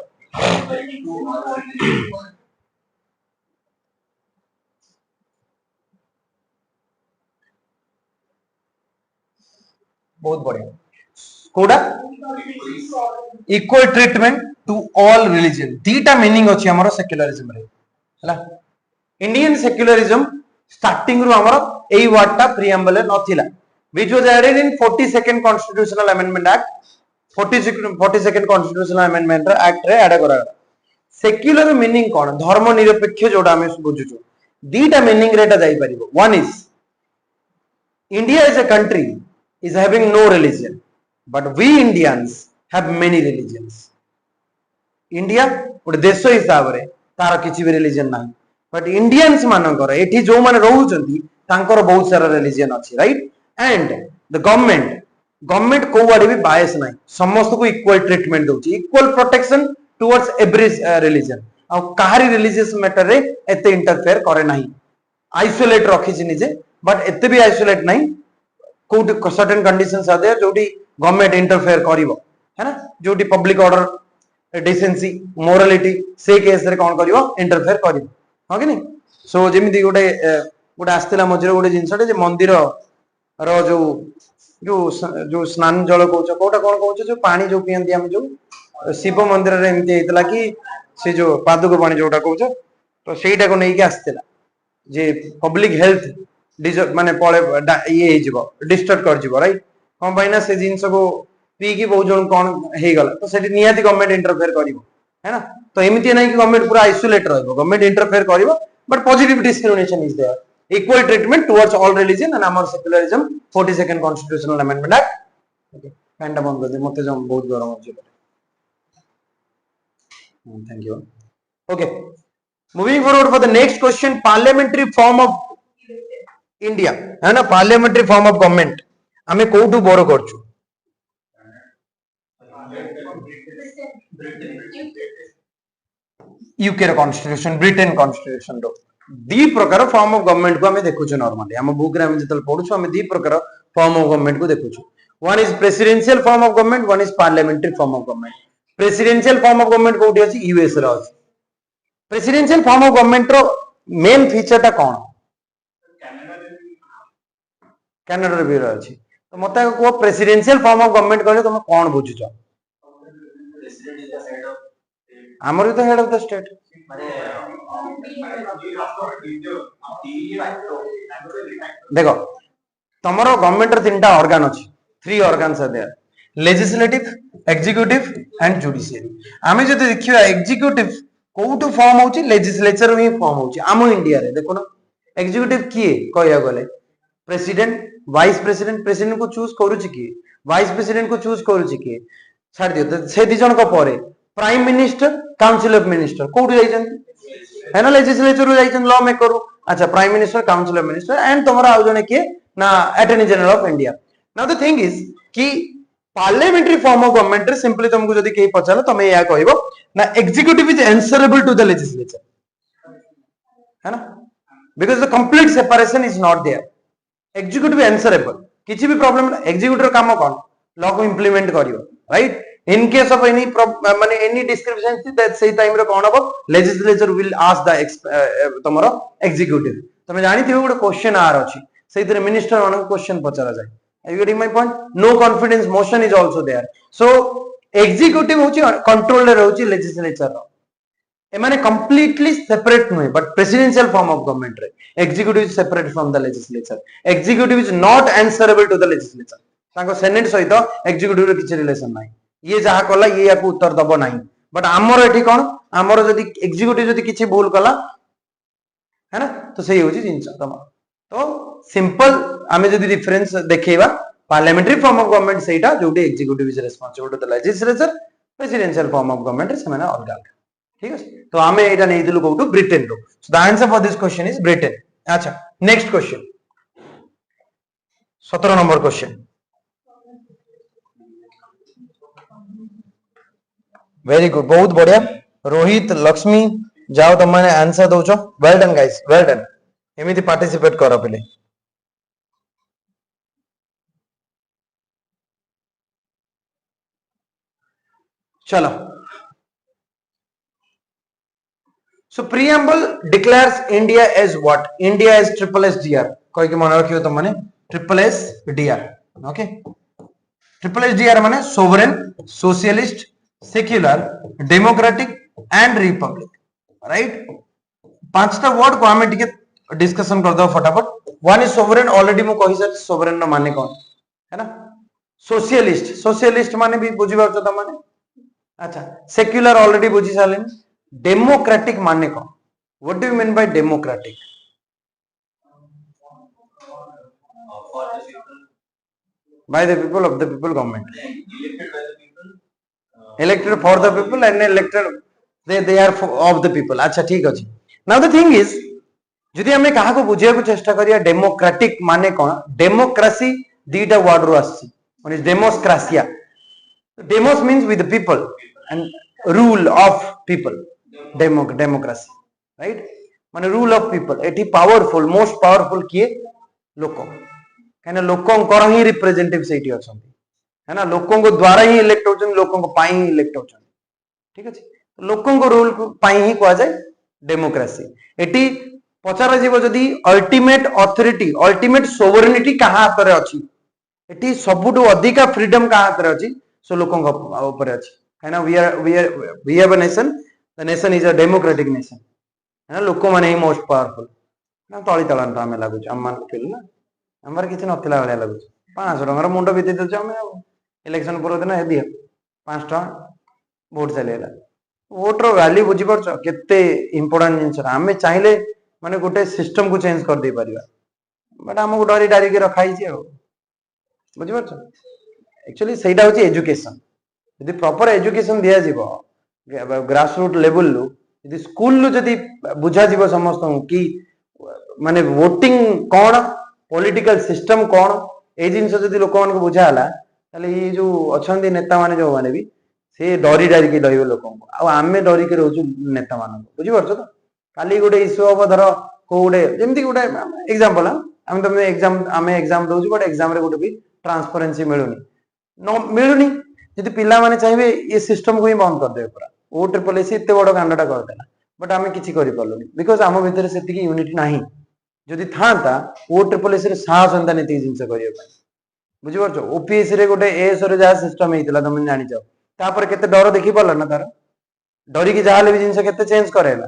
बहुत बढ़िया कोडा equal treatment to all religion दीटा मीनिंग अछि हमर सेक्युलरिज्म रे हला इंडियन सेक्युलरिज्म स्टार्टिंग रु हमर एई वर्ड ता प्रीएम्बल नथिला which was added in 42nd constitutional amendment act 42nd constitutional amendment act रे ऐड करा सेक्युलर मीनिंग कोन धर्म निरपेक्ष जोडा हम बुझुछु दीटा मीनिंग रेटा जाई परिबो one is India is a country is having no religion but we Indians have many religions India गोटे देश हिसाब रे तार किछि भी रिलीजन नाही बट इंडियंस मानकर एठी जो माने रहउचंती तांकर बहुत सारा रिलीजन अछि राइट एंड द गवर्नमेंट को वाडी भी बायस नाही समस्त को इक्वल ट्रीटमेंट दोची equal protection towards every religion आ काहारी रिलीजियस मैटर रे एते इंटरफेयर करे नाही आइसोलेट रखि छि निजे बट एते भी आइसोलेट नाही कोड सर्टेन कंडीशंस आर देयर जोटी गवर्नमेंट इंटरफेयर करिवो है ना जोटी पब्लिक ऑर्डर डिसेंसी मोरालिटी से केस रे कोन करिवो इंटरफेयर करिवो हो कि नहीं सो जेमिति गोटे गोटे आस्तिला मझिरे गोटे जिंसटे जे मंदिर रो जो स्नान जल कहउछ कोटा कोन कहउछ जो पानी जो पियंती हम जो शिव मंदिर रे एमति हेतला कि से जो पादुक पानी जोटा कहउछ तो सेटा को नै के आस्तिला जे पब्लिक हेल्थ माने पळे ये हे जिवो डिस्टर्ब कर जिवो राइट हम भाईना से जिंस को पी की बहुत जन कोन हे गला तो सेठी नियाती गवर्नमेंट इंटरफेयर करिवो है ना तो एमिति नै कि गवर्नमेंट पूरा आइसोलेट रहइबो गवर्नमेंट इंटरफेयर करिवो but positive discrimination is there equal treatment towards all religion and our secularism 42nd constitutional amendment act okay फैंडा बंद कर दे मते जम बहुत गरम हो जिवो thank you okay moving forward for the next question parliamentary form of India है ना पार्लियामेंट्री फॉर्म ऑफ गवर्नमेंट हमें कोठू बोरो करछु यूके रे कॉन्स्टिट्यूशन ब्रिटेन कॉन्स्टिट्यूशन रो दी प्रकार फॉर्म ऑफ गवर्नमेंट को हमें देखुछु नॉर्मली हम बुक रे हम जतल पढुछु हमें दी प्रकार फॉर्म ऑफ गवर्नमेंट को देखुछु one is presidential form of government one is parliamentary form of government presidential form of government कोठी अछि यूएस रो अछि प्रेसिडेंशियल फॉर्म ऑफ गवर्नमेंट रो मेन फीचर ता कोन कनाडा भी रही तो मत को प्रेसिडेंशियल फॉर्म ऑफ गवर्नमेंट कहले तुम कौन बुझुछ हमर तो हेड ऑफ द स्टेट देखो तमरो गवर्नमेंट रे तीनटा ऑर्गन अछि three organs are there legislative executive and judiciary आमे जदि देखिबा एग्जीक्यूटिव कोउटू फॉर्म होछि लेजिस्लेचर ही फॉर्म होछि आम इंडिया रे देखो ना एग्जीक्यूटिव किए कहया गले प्रेसिडेंट वाइस प्रेसिडेंट प्रेसिडेंट को चूज करूची की वाइस प्रेसिडेंट को चूज करूची की छाड़ दियो तो से दी जन को परे prime minister council of minister कोड जाइछन है ना लेजिस्लेचर जाइछन लॉ मेकर अच्छा prime minister council of minister and तमरा आउ जने के ना attorney general of India now the thing is कि पार्लियामेंट्री फॉर्म ऑफ गवर्नमेंट रे सिंपली तुमको जदी केही पचालो तमे या कहबो ना executive is answerable to the legislature है ना because the complete separation is not there executive answerable किसी भी प्रॉब्लम एग्जीक्यूटिव काम कौन लॉ को इंप्लीमेंट करियो right in case of any माने एनी डिस्क्रिपेंसी दैट सेही टाइम रे कोन हबो लेजिस्लेचर विल आस्क द तमरो एग्जीक्यूटिव तमे जानि थिबो गोटे क्वेश्चन आर अछि सेहितरे मिनिस्टर वन क्वेश्चन पचरा जाय you getting my point no confidence motion is also there so executive होची कंट्रोल रे रहउची लेजिस्लेचर रो एमाने कंप्लीटली सेपरेट नुहे but presidential form of government रे executive is separate from the legislature executive is not answerable to the legislature ताको senate सहित एग्जीक्यूटिव रे किछि रिलेशन नाही ये जहा कला ये याकू उत्तर दबो नाही बट हमर एठी कोन हमर जदी एग्जीक्यूटिव जदी किछि भूल कला है ना तो सही होची जिंस तमा तो सिंपल आमे जदी डिफरेंस देखेबा पार्लियामेंट्री फॉर्म ऑफ गवर्नमेंट सेटा जोटी executive is responsible to the legislature presidential form of government रे सेमाने अलगा ठीक है तो आमे एटा नै दिलु कोटू ब्रिटेन रो so the answer for this question is Britain अच्छा next question 17 number question very good बहुत बढ़िया रोहित लक्ष्मी जाओ तुम मैंने आंसर दउछो well done guys well done एमिति पार्टिसिपेट करो पहले चलो So preamble declares India as what? India is triple SDR. कोई के मन रखियो तो माने triple SDR. Okay. Triple SDR माने sovereign, socialist, secular, democratic and republic. Right? पांचटा वर्ड को हमें टिके डिस्कशन कर दो फटाफट. One is sovereign. Already मु कहि सर sovereign न माने कौन है ना? सोशलिस्ट सोशलिस्ट माने भी बुझी पारछ त माने अच्छा सेक्युलर ऑलरेडी बुझी साले डेमोक्रेटिक माने को what do you mean by democratic by the people of the people government elected for the people and elected they are of the people अच्छा ठीक अछि now the thing is जदि हमें कहा को बुझिया को चेष्टा करिया डेमोक्रेटिक माने कोन डेमोक्रेसी दीटा वर्ड रो आसी वन इज डेमोक्रेसिया demos means with the people and rule of people democracy right माने रूल ऑफ पीपल एठी पावरफुल मोस्ट पावरफुल किए लोक कहना लोकंकर ही रिप्रेजेंटेटिव सेठी अछंती है ना लोकों को द्वारा ही इलेक्ट होचन लोकों को पाई ही इलेक्ट होचन ठीक अछि लोकों को रूल पाई ही कहा जाए डेमोक्रेसी एटी पचारा जीव जदी अल्टीमेट अथॉरिटी अल्टीमेट सोवरेनिटी कहा हाथ रे अछि एटी सबुटु अधिका फ्रीडम कहा हाथ रे अछि सो लोकों को ऊपर अछि है ना we have a nation the nation is a democratic nation है ना लोक माने ही मोस्ट पावरफुल ना तळी तळन तो हमें लागु हम मान फील ना हमर किछ नथिला वाला लागु 500 टका मुंड बिति दछ हमें इलेक्शन पूरा दिन हेदी 5 टका वोट चलेला वोट रो वैल्यू बुझी परछ केते इंपोर्टेंट जिंस हमें चाहिले माने गोटे सिस्टम को चेंज कर दे परिबा बट हमको डरी डारी के रखाई छी बुझी परछ एक्चुअली सेटा होची एजुकेशन यदि प्रॉपर एजुकेशन दिया जीवो ग्रास रूट लेवल लो यदि स्कूल लो यदि बुझा जीवो समस्त कि माने वोटिंग कोन पॉलिटिकल सिस्टम कोन ए जिंस जदि लोक मान को बुझाला ताले ये जो अछंदी नेता माने जो माने भी से डरी डारी के रहइबो लोक को आ आमे डरी के रहउछु नेता मान बुझी परछ तो काली गोटे इश्यू अब धर को गोटे जेमति गोटे एग्जांपल हम तुम एग्जाम आमे एग्जाम दोछु बट एग्जाम रे गोटे भी ट्रांसपेरेंसी मिलुनी नो मिलुनी यदि पिला माने चाहिबे ये सिस्टम को ही बंद कर देबे पूरा ओ ट्रिपल एसी इत्ते बड़ कांडटा कर देला बट आमे किछि करि परलुनी बिकॉज़ आम भीतर सेति यूनिटी नाही जदि थांता ओ ट्रिपल एसी रे साहस अंता नीति जिंस करियो पाई बुझी परछ ओपीएससी रे गोटे एएस रे जा सिस्टम हेतिला तुम जानि जाओ तापर केते डर देखि परला ना तार डरी की जाहले भी जिंस केते चेंज करेला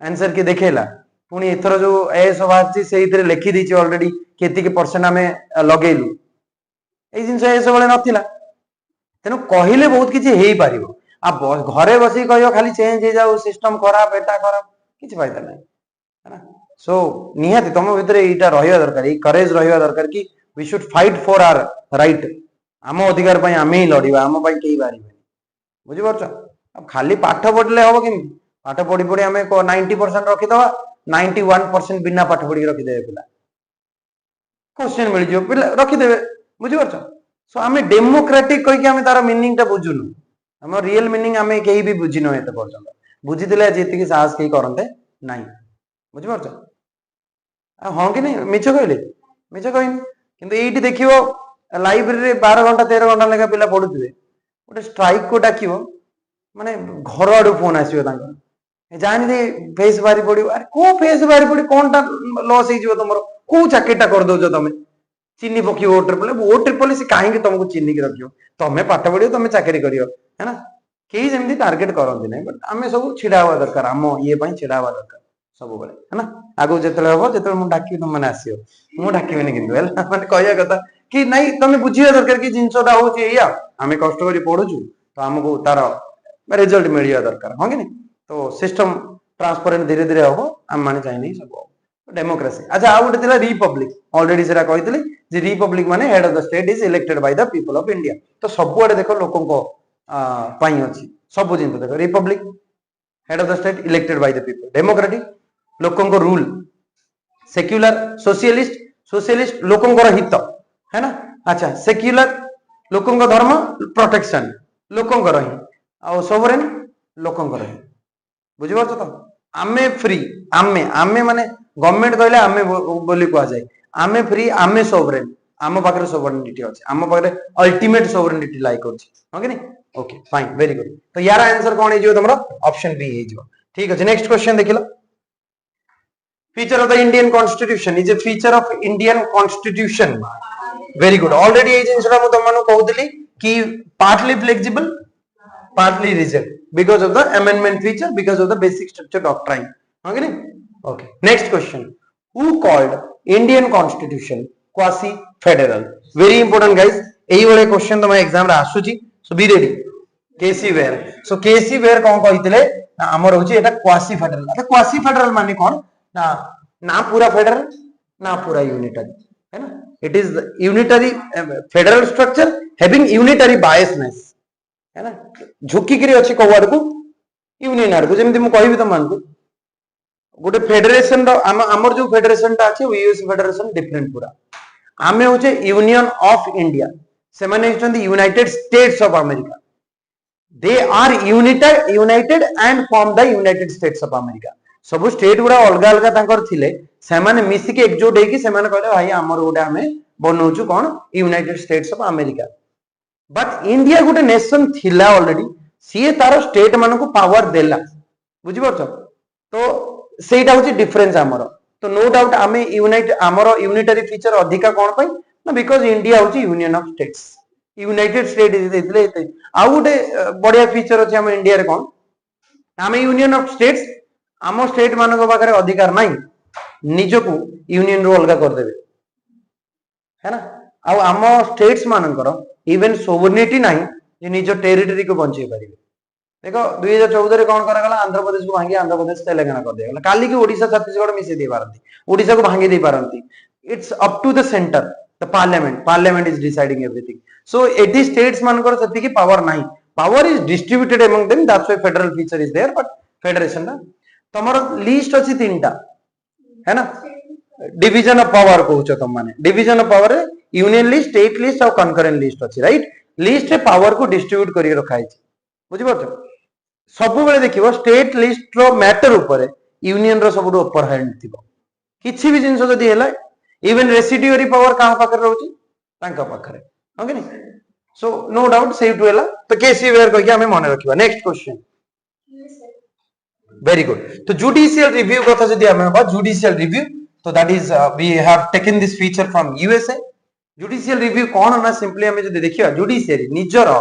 आंसर की देखेला पुनी एथरो जो एएस बाची सेइतरे लिखि दिछि ऑलरेडी केति के परसेंट हमें लगेलु ए जिंस एएस वाले नथिला तेनो कहिले बहुत किछि हेई पारिबो आ घरे बसी कहियो खाली चेंज हे जाऊ सिस्टम खराब एटा खराब किछि फायदा नै है ना सो निहाती तुम भीतर एटा रहिबा दरकार ए करेज रहिबा दरकार कि we should fight for our right आम अधिकार पई आमे ही लड़िबा आम पई केही बारिबे बुझी परछ अब खाली पाठ पढले होबो कि पाठ पढी पढी आमे 90% रखि दवा 91% बिना पाठ पढी रखि देबे पिला क्वेश्चन मिल जो पिला रखि देबे बुझी परछ सो आमे डेमोक्रेटिक कहि कि आमे तार मीनिंग ता बुझुनु हम रियल मीनिंग आमे केही भी बुझी न हेते पर्यंत बुझी दिले जेति कि साहस केही करंते नाही बुझी परछ हां कि नहीं मिछ कहनी किंतु एठी देखियो लाइब्रेरी रे 12 घंटा 13 घंटा लगा पिला पढुथिबे गोटे स्ट्राइक को डाकियो माने घर आडू फोन आसीयो तांका जानि दे फेस बारी पडियो अरे को फेस बारी पडी कोनटा लॉस हे जिवो तमरो को चाकेटा कर दोजो तमे चिन्नी पकी ओ ट्रिपल से काहे कि तुमको चिन्नी की रखियो तमे पाठ पढियो तमे चाकरी करियो है ना केही जेमति टारगेट करंती नै बट आमे सब छिडा हुआ दरकार हम ये पई छिडा हुआ दरकार सब बेले है ना आगो जेतले हो जेतले मु डाकी तुम माने आसियो मु डाकीबेनी किंतु हैला माने कहया कथा कि नहीं तमे बुझिया दरकार कि जिंसोटा होची एया आमे कष्ट करी पढुछु तो हमको तार रिजल्ट मिलिया दरकार हां कि नहीं तो सिस्टम ट्रांसपेरेंट धीरे धीरे हो हम माने चाहि नहीं सब डेमोक्रेसी अच्छा आ गोटे थिला रिपब्लिक ऑलरेडी सेरा कहितली जे रिपब्लिक माने head of the state is elected by the people of India तो सब आडे देखो लोकों को पाई अछि सब जिंस देखो Republic head of the state elected by the people democratic लोकों को रूल सेक्युलर सोशलिस्ट लोकों को हित है ना अच्छा सेक्युलर लोकों को धर्म प्रोटेक्शन लोकों को रही आ सोवरेन लोकों को रही बुझी परछ तो आमे फ्री आमे माने गवर्नमेंट कहले आमे बोली कहा जाए आमे फ्री आमे सोवरेन आम पाखरे सोवरेनिटी अछि आम पाखरे अल्टीमेट सोवरेनिटी लाइक अछि हां कि नहीं ओके फाइन वेरी गुड तो यार आंसर कोन हे जो तमरो ऑप्शन बी हे जो ठीक अछि नेक्स्ट क्वेश्चन देखिलो feature of the Indian constitution is a feature of Indian constitution very good already ए जिंसरा मु तमनु कहउतली कि partly flexible partly rigid because of the amendment feature because of the basic structure doctrine okay okay next question who called Indian constitution quasi federal very important guys एई वाले question तुम exam रे आसुची so be ready K C Wheare so K C Wheare कोन कहितले हमर होची एटा quasi federal आता क्वासी फेडरल माने कोन ना ना पूरा फेडरल ना पूरा यूनिटरी है ना it is unitary federal structure having unitary biasness है ना झुकी करी अछि कोवाड को यूनियन आड़ को जेमति मु कहिबि त मानकु गोटे फेडरेशन रो हमर जो फेडरेशन ता अछि यूएस फेडरेशन डिफरेंट पूरा आमे होचे यूनियन ऑफ इंडिया से माने होचंदी United States of America they are united and form the United States of America सब स्टेट गुडा अलग अलग तांकर थिले से माने मिसी के एकजुट हेकी से माने कहले भाई हमर गोटे आमे बनौछु कोन United States of America but India गोटे नेशन थिला ऑलरेडी सी तार स्टेट मान को पावर देला बुझी परछ तो सेटा होची डिफरेंस हमर तो नो डाउट आमे यूनाइट हमर यूनिटरी फीचर अधिका कोन पई ना बिकॉज़ इंडिया होची union of states United state इतले आ गोटे बढ़िया फीचर अछि हम इंडिया रे कोन आमे यूनियन ऑफ स्टेट्स आम स्टेट मानक पाखरे अधिकार नाही निज को यूनियन रो अलगा कर देबे है ना आ आम स्टेट्स मानकर इवन सोवरेनिटी नाही जे निज टेरिटरी को बंचे परिबे देखो 2014 रे कोन करा गला आंध्र प्रदेश को भांगी आंध्र प्रदेश तेलंगाना कर दिया काली की ओडिशा छत्तीसगढ़ मिसे दे पारंती ओडिशा को भांगी दे पारंती it's up to the centre the parliament is deciding everything so 80 states मानकर सती की पावर नाही power is distributed among them that's why federal feature is there but federation ना तमरो लिस्ट अछि तीनटा है ना डिवीजन ऑफ पावर कहउछ तुम माने division of power union list state list और कनकरेंट लिस्ट अछि राइट लिस्ट रे पावर को डिस्ट्रीब्यूट करी रखा अछि बुझि परछ सब बेले देखिबो स्टेट लिस्ट रो मैटर ऊपर यूनियन रो सबुठो अपर हैंड थिबो किछि भी जिंस जदी हैला इवन रेसिड्यूअरी पावर कहां पाकर रहउची तांका पाखरे ओके नी सो नो डाउट सेव टू हैला तो केसी वेयर को हमें मन रखिबा नेक्स्ट क्वेश्चन वेरी गुड तो जुडिशियल रिव्यू कथा जदी हमें बा जुडिशियल रिव्यू तो that is we have taken this feature from USA judicial review कोन ना सिंपली हमें जदी देखिबा जुडिशियरी निजर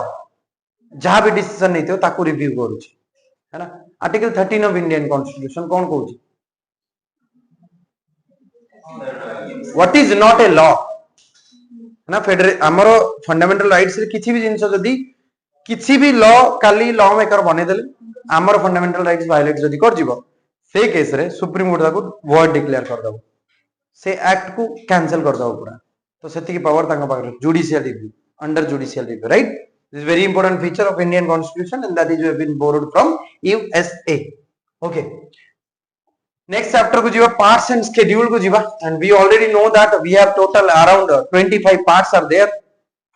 जहां भी डिसीजन नहीं थे ताको रिव्यू करूची है ना आर्टिकल 13 ऑफ इंडियन कॉन्स्टिट्यूशन कौन कहूची what is not a law ना फेडरल हमरो फंडामेंटल राइट्स रे किछि भी जिंस जदी किछि भी लॉ काली लॉ मेकर बने देले हमरो फंडामेंटल राइट्स वायलेट जदी कर जीवो से केस रे सुप्रीम कोर्ट ताको वॉइड डिक्लेयर कर दबो से एक्ट को कैंसिल कर दबो पूरा तो सेति की पावर तांगा पाकर judicial review under judicial review right This is very important feature of Indian Constitution, and that is have been borrowed from USA. Okay. Next chapter को जीवा parts and schedule को जीवा, and we already know that we have total around 25 parts are there.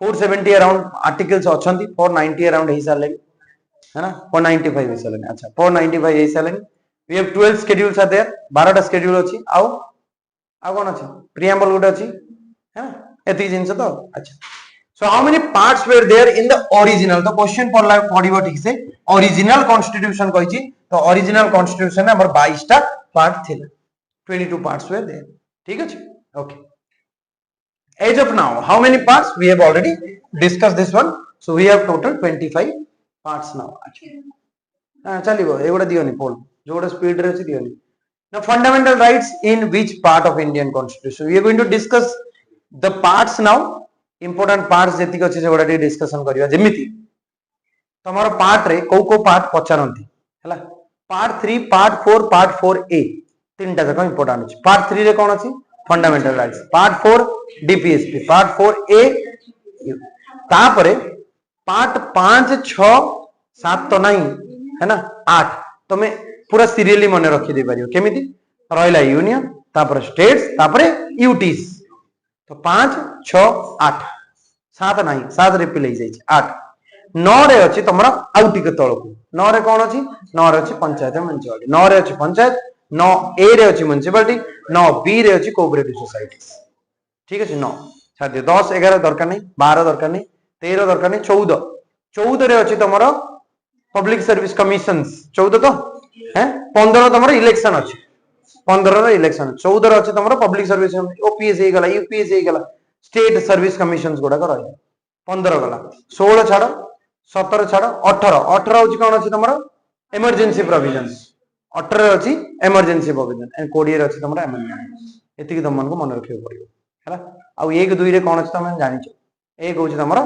470 around articles अच्छी 490 around ही साले है ना 495 ही साले अच्छा 495 ही साले we have 12 schedules are there 12 टा schedule अच्छी आओ कौन अच्छी preamble गुड अच्छी है ना एती जिंस तो अच्छा So how many parts were there in the original? तो क्वेश्चन पढ़िबो ठीक से ओरिजिनल कॉन्स्टिट्यूशन कहिछि तो ओरिजिनल कॉन्स्टिट्यूशन में हमर 22 टा पार्ट थिला 22 पार्ट्स were there ठीक अछि okay as of now how many parts we have already discuss this one so we have total 25 parts now अच्छा चलिबो एगोडा दियोनी पोल जोडा स्पीड रे अछि Deoni now fundamental rights in which part of Indian constitution we are going to discuss the parts now important parts जेतिक अछि सेगोडा D discussion करिया जेमिति तमरो part रे को part पचारंती हला पार्ट 3 पार्ट 4 पार्ट 4a तीनटा जक इंपोर्टेंट अछि पार्ट 3 रे कोन अछि fundamental rights part 4 DPSP part 4a तापरे पार्ट 5 6 7 तो नहीं है ना 8 तमे पूरा सीरियली मन रखि दे परियो केमिति रहिला यूनियन तापरे स्टेट्स तापरे यूटीज तो 5 6 8 7 नहीं 7 रिपील हो जाई 8 9 रे अछि तमरा आउटी के तळकु 9 रे कोन अछि 9 रे अछि पंचायत म्युनिसिपालिटी 9 रे अछि पंचायत 9 ए रे अछि म्युनिसिपालिटी 9 बी रे अछि कोऑपरेटिव सोसाइटीज ठीक अछि 9 छाड़ दियो 10 11 दरकार नहीं 12 दरकार नहीं 13 दरकार नहीं 14 रे अछि तमरा पब्लिक सर्विस कमिशंस 14 तो हैं 15 तमरा इलेक्शन अछि 15 रे इलेक्शन 14 रे अछि तमरा पब्लिक सर्विस ओपीएस हे गला यूपीएस हे गला स्टेट सर्विस कमिशंस गुडा कर 15 गला 16 छाड़ 17 छाड़ 18 होची कोन अछि तमरा इमरजेंसी प्रोविजंस 18 अछि इमरजेंसी प्रोविजन एंड 20 रे अछि तमरा अमेंडमेंट एति कि तमन को मन रखियो पड़ियो हला आ 1 2 रे कोन अछि तमन जानि छ एक होची तमरो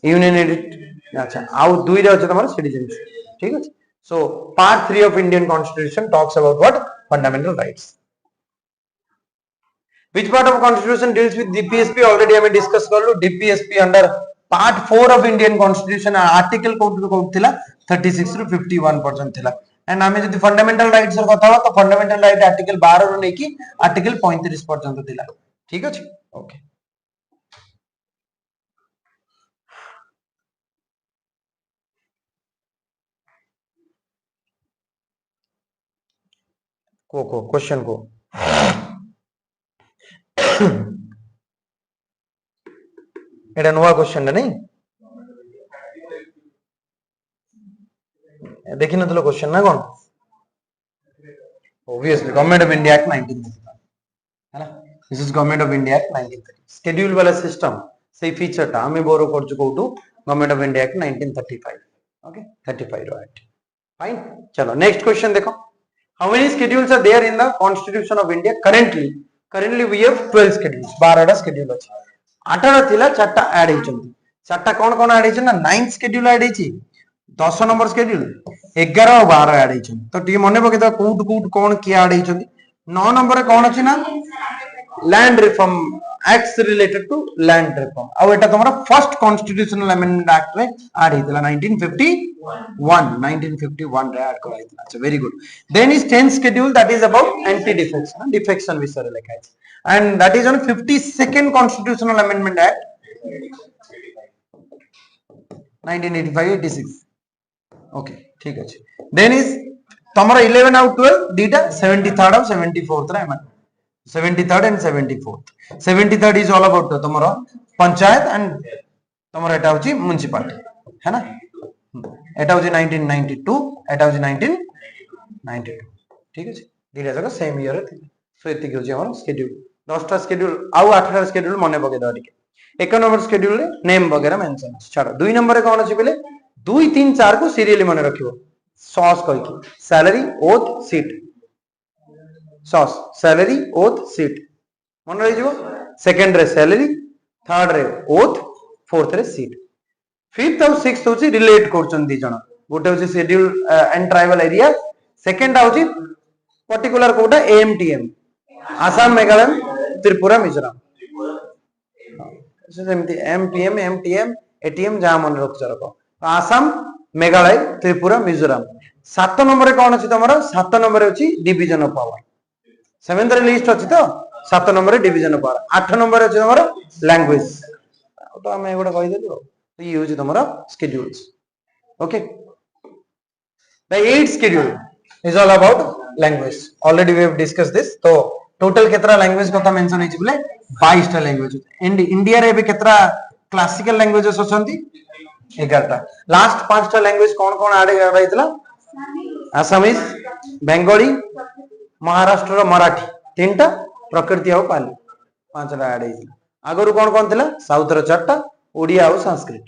यूनियन एडिट अच्छा आउ दुई रे अछि तमरो सिटीजनशिप ठीक अछि so part 3 of Indian constitution talks about what fundamental rights which part of constitution deals with DPSP already हमें डिस्कस कर लो DPSP under part 4 of Indian constitution article code थिला 36 रु 51 पर्यंत थिला एंड हमें जदी फंडामेंटल राइट्स र कथा तो फंडामेंटल राइट आर्टिकल 12 रु नेकी आर्टिकल 35 पर्यंत थिला ठीक अछि ओके को क्वेश्चन को एटा नवा क्वेश्चन नहीं देखि नथलो क्वेश्चन ना कोन obviously government of India act 1935 है ना this is government of India act 1930 schedule वाला सिस्टम से फीचर ता हमें बोरो कर चुको to government of India act 1935 okay 35 रो एक्ट फाइन चलो नेक्स्ट क्वेश्चन देखो how many schedules are there in the constitution of India currently we have 12 schedules 12 टा शेड्यूल अछि 18 थिला 4टा ऐड हेचंती 4टा कोन ऐड हेचन ना 9th शेड्यूल ऐड हेची 10 नंबर शेड्यूल 11 और 12 add हेचन तो टी मने पके तो कूट कोन किया ऐड हेचंती 9 नंबर रे कोन अछि ना land reform acts related to land reform आ एटा तमरा फर्स्ट कॉन्स्टिट्यूशनल अमेंडमेंट एक्ट रे ऐड हेतला 1951 रे ऐड करा हेतला अच्छा very good then is 10th schedule that is about anti defection defection विषय लिखा है and that is on 52nd constitutional amendment act 1985-86 okay ठीक अछि then is तमरा 11 out 12 दीटा 73rd और 74th रे एमन 73rd and 74th 73rd is all about तमरा panchayat and तमरा एटा होची municipality है ना एटा होची 1992 एटा होची 1992 ठीक अछि दीटा जगह सेम ईयर थे सो एति होची हमर शेड्यूल 10टा शेड्यूल आउ 8टा शेड्यूल मने पके द टिके 1 नंबर शेड्यूल रे नेम वगैरह मेंशन छाड़ 2 नंबर रे कोन अछि बेले 2 3 4 को सीरियली मने रखिबो सॉस कहि की salary oath seat sauce salary oath seat मन रहि जिवो सेकंड रे सैलरी थर्ड रे ओथ फोर्थ रे सीट फिफ्थ और सिक्स्थ होची रिलेट करचन दी जण गोटे होची schedule and tribal area second होची पर्टिकुलर कोटा एएमटीएम आसाम मेघालय त्रिपुरा मिजोरम सेमती एमपीएम एमटीएम एटीएम जहां मन रख रखो आसाम मेघालय त्रिपुरा मिजोरम 7 नंबर रे कोन अछि तमरा 7 नंबर रे अछि डिवीजन ऑफ पावर 7th रे लिस्ट अछि तो 7 नंबर रे डिवीजन ऑफ पावर 8 नंबर रे अछि तमरा लैंग्वेज तो हम एगोडा कहि देलु तो ये होछि तमरा schedules okay the 8th schedule is all about language already we have discuss this तो टोटल केतरा लैंग्वेज कथा मेंशन हेछि बोले 22 टा लैंग्वेज एंड इंडिया रे बे केतरा क्लासिकल लैंग्वेजेस अछंती 11 टा लास्ट 5 टा लैंग्वेज कोन ऐड कराइतला आसामीज बेंगोली महाराष्ट्र रो मराठी 3 टा प्रकृति और पाली 5 टा ऐड हेछि आगरु कोन थिला साउथ रो 4 टा ओडिया और संस्कृत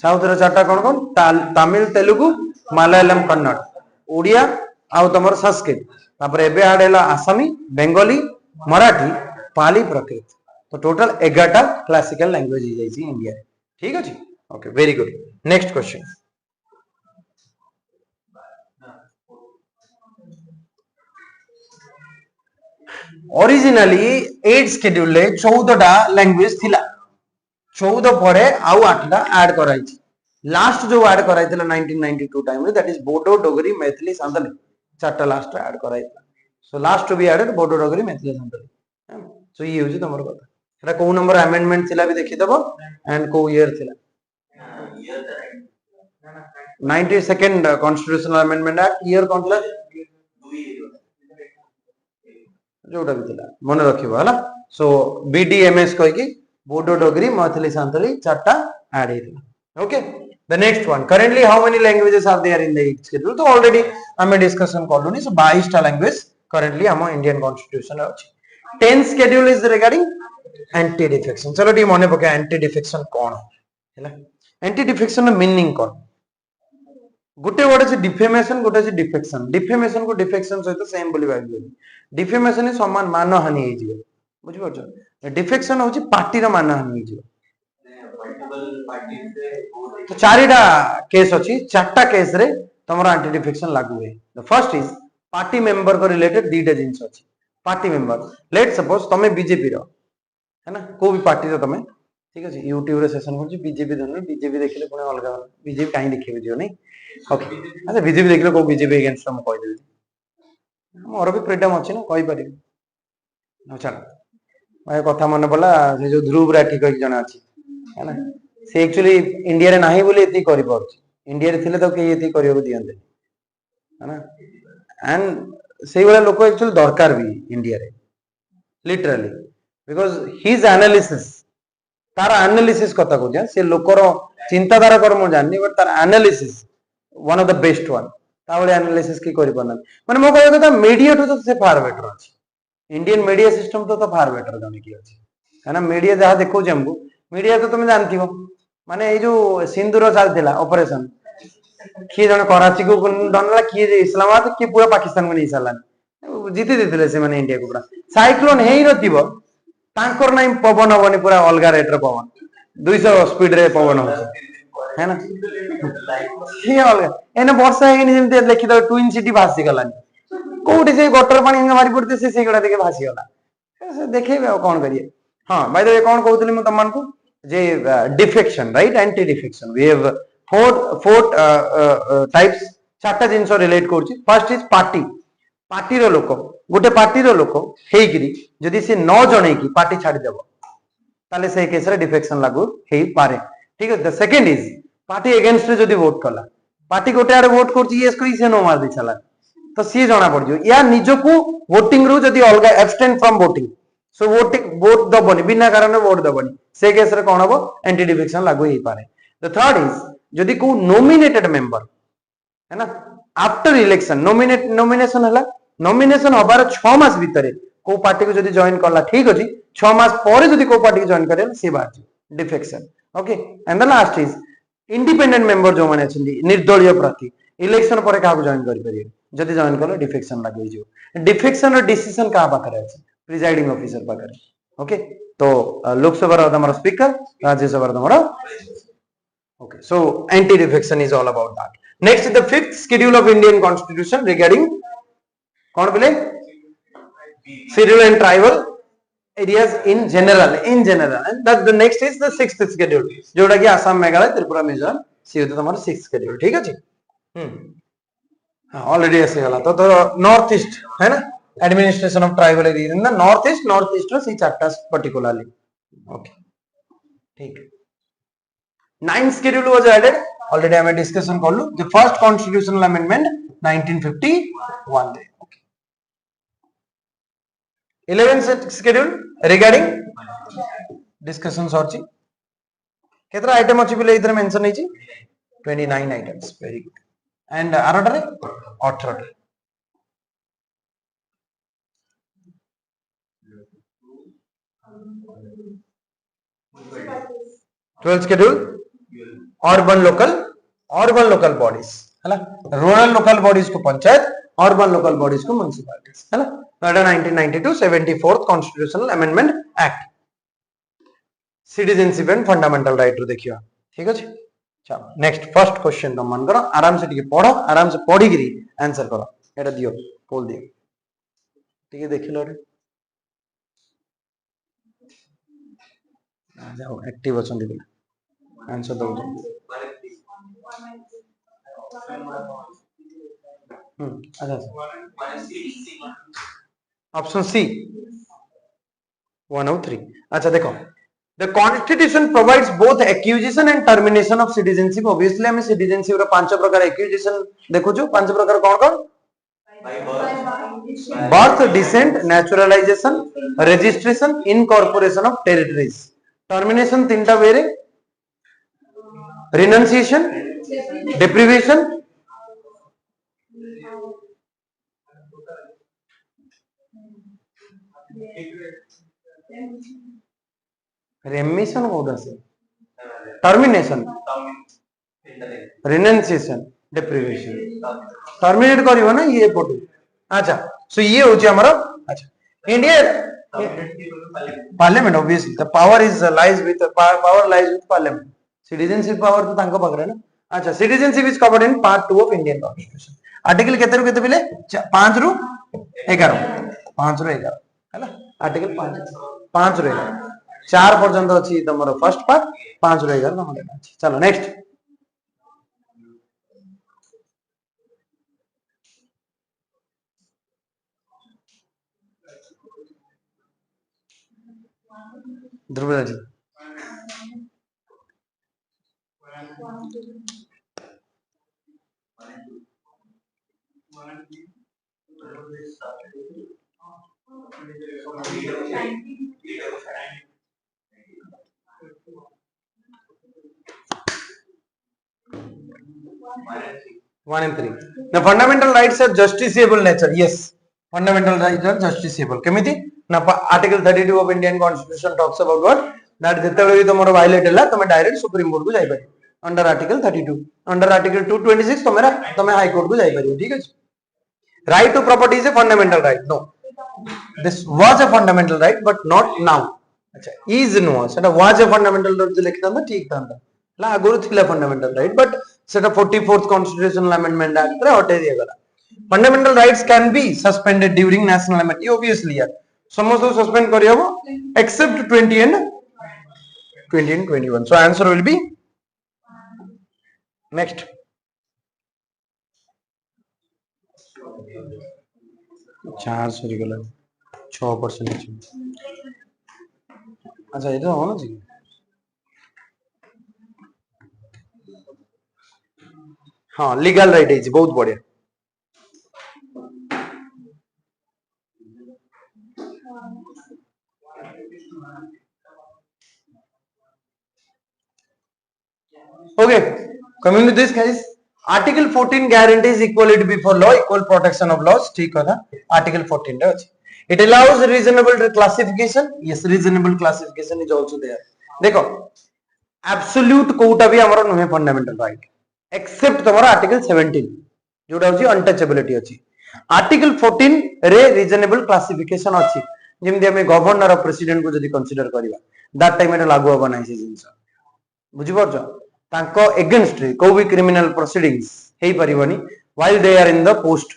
साउथ रो 4 टा कोन तमिल तेलुगु मलयालम कन्नड़ ओडिया आउ तमर संस्कृत तापर एबे ऐड हैला आसामी बेंगोली मराठी पाली प्रकृत तो टोटल 11 टा क्लासिकल लैंग्वेज ही जाई छी इंडिया ठीक अछि okay very good next question originally 8 schedule ले 14 टा लैंग्वेज थिला 14 परे आउ 8 टा ऐड कराई छी लास्ट जो ऐड कराई थिला 1992 टाइम रे दैट इज बोडो डोगरी मैथिली संथाली 4 टा लास्ट ऐड कराई so last to be added Bodo Dogri Maithili Santhali so ये होची तमर कथा एटा को नंबर अमेंडमेंट थिला भी देखि देबो एंड को ईयर थिला 92nd constitutional amendment act year कोन थिला जोटा भी थिला मन रखिबो हला सो बीडीएमएस कहि की बोडो डोगरी मैथिली संथाली 4 टा ऐड हेला okay the next one currently how many languages are there in the 8th schedule तो ऑलरेडी हमें डिस्कशन करलुनी सो 22 टा लैंग्वेज currently हम इंडियन कॉन्स्टिट्यूशन अछि 10th schedule is regarding anti defection चलो टी मने पके एंटी डिफेक्शन कोन हैला एंटी डिफेक्शन मीनिंग कोन गुटे word अछि डिफेमेशन गुटे अछि डिफेमेशन को डिफेक्शन सहित सेम बोली भाबी डिफेमेशन समान मानहानि हे जिवो बुझि परछ डिफेक्शन होछि पार्टी रो मानहानि हे जिवो तो चारिटा केस अछि चारटा केस रे तमरा एंटी डिफेक्शन लागू हुए the first is party member को रिलेटेड दीटा जिंस अछि पार्टी मेंबर लेट सपोज तमे बीजेपी रो है ना को भी पार्टी रो तमे ठीक अछि यूट्यूब रे सेशन करछि बीजेपी धन बीजेपी देखले पुणे अलगा बीजेपी काई देखिबे दियो नै ओके अच्छा बीजेपी देखले को बीजेपी अगेंस्ट हम कहि देबी मोर भी फ्रीडम अछि ना कहि पारि अच्छा मैं कथा मन पड़ा से जो ध्रुव राठी कहि जणा अछि है ना से एक्चुअली इंडिया रे नाही बोली एती करि परछि इंडिया रे थिले तो के एती करियो दियंते है ना एंड से वाला लोक एक्चुअली दरकार भी इंडिया रे लिटरली बिकॉज़ हिज एनालिसिस तार एनालिसिस कथा को से लोकर चिंताधारा कर मु जाननी बट तार analysis one of the best one ता वाला एनालिसिस की करि परना माने मो कहय कथा मीडिया तो से फार बेटर अछि इंडियन मीडिया सिस्टम तो फार बेटर जाने की अछि है ना मीडिया जहा देखो हमको मीडिया तो तुम जानती हो माने ये जो सिंदूर चलता ऑपरेशन किए जन कराची को डनला किए इस्लामाबाद किए पूरा पाकिस्तान को नहीं सारा जीति देते से माने इंडिया को पूरा साइक्लोन हे नथिबो तांकर नाही पवन हबनी पूरा अलगा रेट रे पवन 200 स्पीड रे पवन हो है ना ये अलगा एने वर्षा हे जेमते लिखि दो ट्विन सिटी भासी गलानी कोठी से गटर पानी मारी पड़ते से गुड़ा देखे भासी गला देखेबे कौन करिए हाँ बाय द वे कौन कहउतली मु तमन को जे defection right anti defection we have four types चारटा जिंस रिलेट करछि फर्स्ट इज पार्टी पार्टी रो लोक गोटे पार्टी रो लोक हेगिरी जदि से न जणे की पार्टी छाडी देबो ताले से केस रे डिफेक्शन लागू हेई पारे ठीक है the second is party against रे जदि वोट कला पार्टी गोटे आडे वोट करछि यस करी से नो मार दी चला तो सी जना पड़ जो या निजको वोटिंग रु जदि अलगा abstain from voting so vote दबनी बिना कारण वोट दबनी से केस रे कोन हबो एंटी डिफेक्शन लागू हेई पारे द थर्ड इज जदि को नॉमिनेटेड मेंबर है ना आफ्टर इलेक्शन नॉमिनेशन हला नॉमिनेशन हबार 6 मास भितरे को पार्टी को जदि जॉइन करला ठीक अछि 6 मास परे जदि को पार्टी को जॉइन करे से बात defection okay and the last is independent member जो माने अछि निर्दलीय प्रार्थी इलेक्शन परे का जॉइन करि परिए जदि जॉइन करलो डिफेक्शन लागै जो डिफेक्शन रो डिसीजन का पाखरे अछि प्रिजाइडिंग ऑफिसर पाखरे ओके तो लोकसभा रो हमर स्पीकर राज्यसभा रो हमर okay so anti defection is all about that next is the fifth schedule of Indian constitution regarding कौन बोले schedule and tribal areas in general and that the next is the sixth schedule जोटा कि आसाम मेघालय त्रिपुरा मिजोरम सी होता हमारा sixth schedule ठीक है जी already ऐसे गला तो नॉर्थ ईस्ट है ना administration of tribal area in the North East रो सी चारटा पर्टिकुलरली ओके ठीक Ninth schedule was added. Already I am discussion कर the first constitutional amendment 1951. Okay. 11th schedule regarding discussion sorry. कितना item अच्छी बिले इधर mention नहीं ची 29 items very good. And आरोटा रे 18 12th schedule urban local bodies है रूरल लोकल बॉडीज को पंचायत अर्बन लोकल बॉडीज को म्युनिसिपैलिटीज है 1992 74th constitutional amendment act citizenship and fundamental right रो देखियो ठीक अछि चलो नेक्स्ट फर्स्ट क्वेश्चन तो मन करो आराम से टिके पढ़ो आराम से पढ़ी गिरी आंसर करो एटा दियो बोल दियो टिके देखिलो रे आ जाओ एक्टिव अछन दिला आंसर दो अच्छा ऑप्शन सी 103 अच्छा देखो the constitution provides both acquisition and termination of citizenship obviously हमें सिटीजनशिप रो पांच प्रकार एक्विजिशन देखो जो पांच प्रकार कौन कौन birth descent naturalization registration incorporation of territories termination तीनटा वेरे renunciation deprivation remission कोदा से termination renunciation deprivation terminate करियो ना ये पटु अच्छा सो ये होची हमर अच्छा India parliament obviously the power lies with parliament citizenship power तो तांको पकड़े ना। अच्छा, citizenship is covered in part 2 of Indian constitution. Article केते रु केते पिले 5 रु 11 5 रु 11 हैला। आर्टिकल 5 रु 11 4 पर्यंत अछि तमरो फर्स्ट पार्ट 5 रु 11 नहले अछि। चलो next Dhruv ji 1 and 3. The fundamental rights are justiciable nature. Yes, fundamental rights are justiciable. केमिति ना article 32 of Indian Constitution talks about what that जेतेबेले भी तमरो वायलेट हला तमे डायरेक्ट सुप्रीम कोर्ट को जाई पारि अंडर आर्टिकल 32 अंडर आर्टिकल 226 तमे हाई कोर्ट को जाई पारि। ठीक है। Right to property is a fundamental right. No, this was a fundamental right but not now. अच्छा, इज नो सेटा वाज अ फंडामेंटल राइट लिखता था ठीक था ला आगुरु थिला फंडामेंटल राइट बट सेटा 44th कॉन्स्टिट्यूशनल अमेंडमेंट एक्ट रे हटे दिया गला। Fundamental rights can be suspended during national amendment. Obviously यार समस्त सस्पेंड करि हबो except 20 and 21। So answer will be next 4 सरी गला 6%। अच्छा ये तो होना चाहिए। हाँ लीगल राइट है बहुत बढ़िया। Okay, coming to this guys, Article 14 guarantees equality before law, equal protection of laws। ठीक है ना, Article 14 रे अछि। It allows reasonable classification। Yes, reasonable classification is also there। देखो absolute कोटा भी हमारा नुहे fundamental right except तुम्हारा Article 17 जोटा होची untouchability अछि। Article 14 रे reasonable classification अछि जेमि हमें गवर्नर और प्रेसिडेंट को जदी कंसीडर करिवा दैट टाइम रे लागू होबा नै से जिंस बुझि परछो तांको अगेंस्ट रे को भी क्रिमिनल प्रोसीडिंग्स हेई परिबनी while they are in the post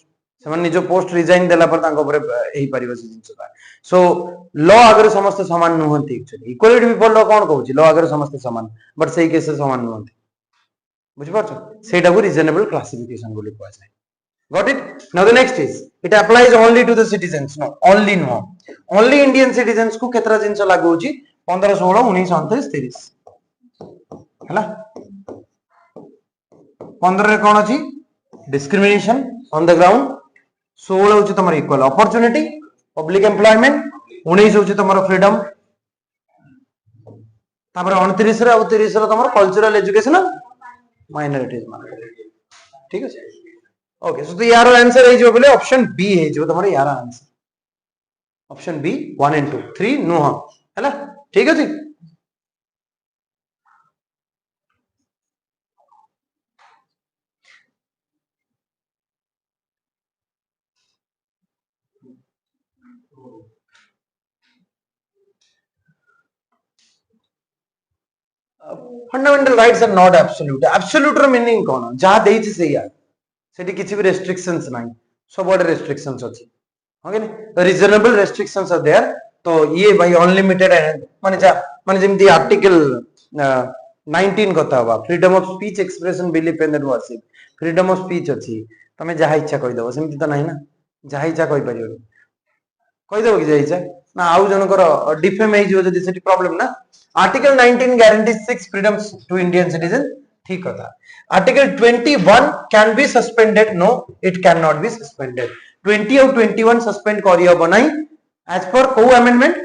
समान निजो पोस्ट रिजाइन देला पर तांको ऊपर हेई परिबो से जिंस का। सो लॉ अगर समस्त समान नहंती एक्चुअली इक्वालिटी बिफोर लॉ कोन कहूची लॉ अगर समस्त समान बट सही केस समान नहंती बुझि परछो सेटा को रीजनेबल क्लासिफिकेशन बोली कहै छै। Got it? Now the next is it applies only to the citizens। No, only no, only Indian citizens को केतरा जिंस लागू होची 15 16 19 29 30 हैला। 15 रे कोन अछि डिस्क्रिमिनेशन ऑन द ग्राउंड, 16 होची तमर इक्वल अपॉर्चुनिटी पब्लिक एम्प्लॉयमेंट, 19 होची तमर फ्रीडम, तापर 29 रे और 30 रे तमर कल्चरल एजुकेशन माइनॉरिटीज मान। ठीक है। ओके, सो तो यार आंसर है जो बोले ऑप्शन बी है जो तुम्हारा यार answer option B 1 and 2 3 no हाँ है ना। ठीक है जी। Fundamental rights are not absolute. Absolute रो मीनिंग कोन जहा देई छै से यार सेठी किछि भी रेस्ट्रिक्शंस नाही सब बड रेस्ट्रिक्शंस अछि ओके ना रीजनेबल रेस्ट्रिक्शंस आर देयर। तो ये भाई अनलिमिटेड माने जेमती आर्टिकल 19 कथा हवा freedom of speech expression belief and worship freedom of speech अछि तमे जहा इच्छा कहि दबो सेमती त नाही ना जहा इच्छा कहि परियो कहि दबो कि जहा इच्छा ना आउ जनकर डिफेम हे जो जदी सेठी प्रॉब्लम ना। Article 19 guarantees 6 freedoms to Indian citizen। ठीक कथा। Article 21 can be suspended। No, it cannot be suspended। 20 और 21 सस्पेंड करियो बनाई as per को अमेंडमेंट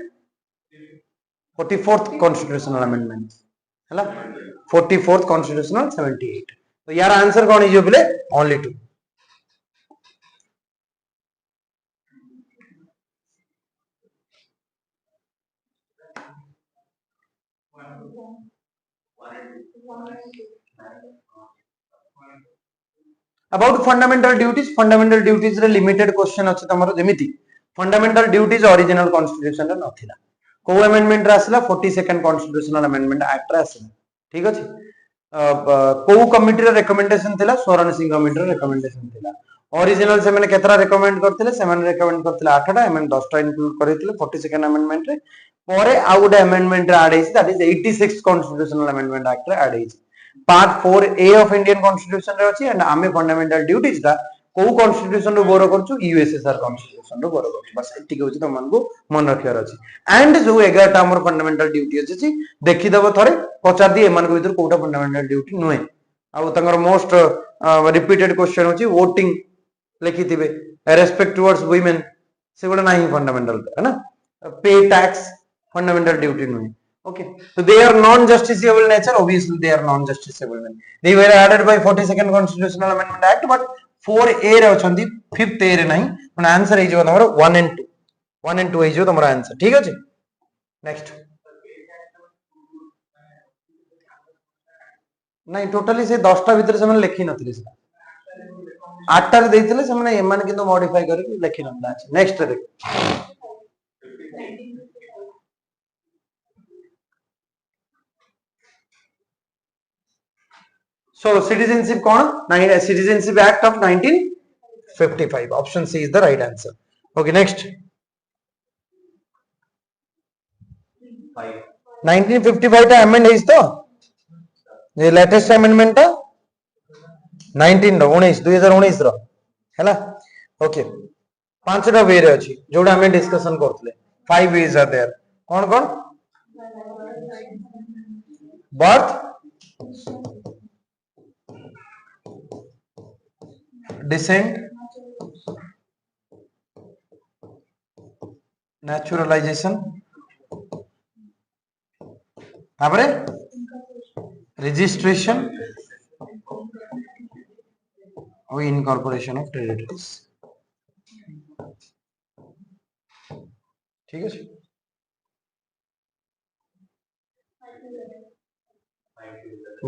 44th constitutional amendment हैला 44th constitutional 78। तो यार आंसर कौन हिजो बोले ओनली 2। अबाउट फंडामेंटल ड्यूटीज रे लिमिटेड क्वेश्चन अछि तमरो जेमिति फंडामेंटल ड्यूटीज ओरिजिनल कॉन्स्टिट्यूशन रे नथिला को अमेंडमेंट रे आसला 42nd कॉन्स्टिट्यूशनल अमेंडमेंट एक्ट रे आसला। ठीक अछि। को कमिटी रे रिकमेंडेशन थिला स्वरण सिंह कमिटी रे रिकमेंडेशन थिला ओरिजिनल से मैंने केतरा रिकमेंड करथिले से मैंने रिकमेंड करथिले 8 टा एमएन 10 टा इंक्लूड करथिले 42nd अमेंडमेंट रे परे आ गुटे अमेंडमेंट रे ऐड हेछि that is 86th constitutional amendment act रे ऐड हेछि part 4A of Indian constitution रे अछि एंड आमे फंडामेंटल ड्यूटीज दा को कॉन्स्टिट्यूशन रो बोरो करछु यूएसएसआर कॉन्स्टिट्यूशन रो बोरो करछु बस एति कहउछि त मन को मन रखियार अछि एंड जो 11 टा हमर फंडामेंटल ड्यूटी अछि देखि देबो थरे पचार दी एमान को भीतर कोटा फंडामेंटल ड्यूटी नुहे आ तंगर मोस्ट रिपीटेड क्वेश्चन होछि वोटिंग लिखिथिबे रेस्पेक्ट टुवर्ड्स वुमेन से गुडा नाही फंडामेंटल है ना पे टैक्स फंडामेंटल ड्यूटी नुहे okay so they are non justiciable nature obviously they are non justiciable they were added by 42nd constitutional amendment act but 4A रे अछंती 5th A रे नाही पण आंसर हे जो तमरो 1 and 2 हे जो तमरो answer ठीक अछि next नाही टोटली से 10 टा भीतर से मन लिखि नथिले से 8 टा रे देथिले से माने एमान किंतु मॉडिफाई करके लिखि नथला अछि नेक्स्ट देख so citizenship कौन citizenship act of 1955 option C is the right answer okay next 1955 टा amend है तो ये लेटेस्ट अमेंडमेंट टा 19 रो 2019 रो हैला ओके पांचटा वे रे अछि जोडा हमें डिस्कशन करथले 5 ways are there कौन कौन birth descent naturalization तापरे registration और incorporation of territories ठीक है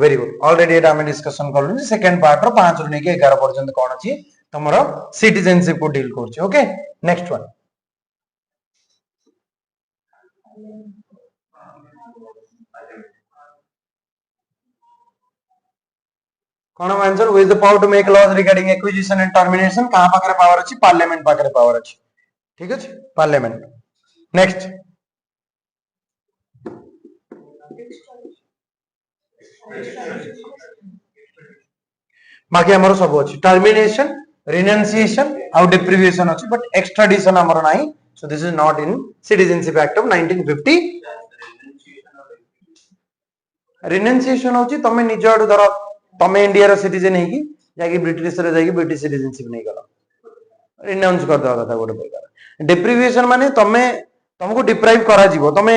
वेरी गुड ऑलरेडी एटा हम डिस्कशन करलु सेकंड पार्ट रो 5 रो नेके 11 पर्यंत कोन अछि तमरो सिटीजनशिप को डील करछि ओके नेक्स्ट वन कोन answer with the power to make laws regarding acquisition and termination कहां पाकरे पावर अछि पार्लियामेंट पाकरे पावर अछि ठीक अछि पार्लियामेंट नेक्स्ट बाकी हमरो सब अछि टर्मिनेशन रिनंसिएशन और डिप्रिविएशन अछि बट एक्सट्राडिशन हमरो नाही so this is not in citizenship act of 1950 renunciation होछि तमे निज आडू धर तमे इंडिया रो सिटीजन है कि जाकी ब्रिटिश रे जाकी ब्रिटिश सिटीजनशिप नै गलो रिनाउंस कर दवा कथा गोटे प्रकार डिप्रिविएशन माने तमे तुमको डिप्राइव करा जीवो तमे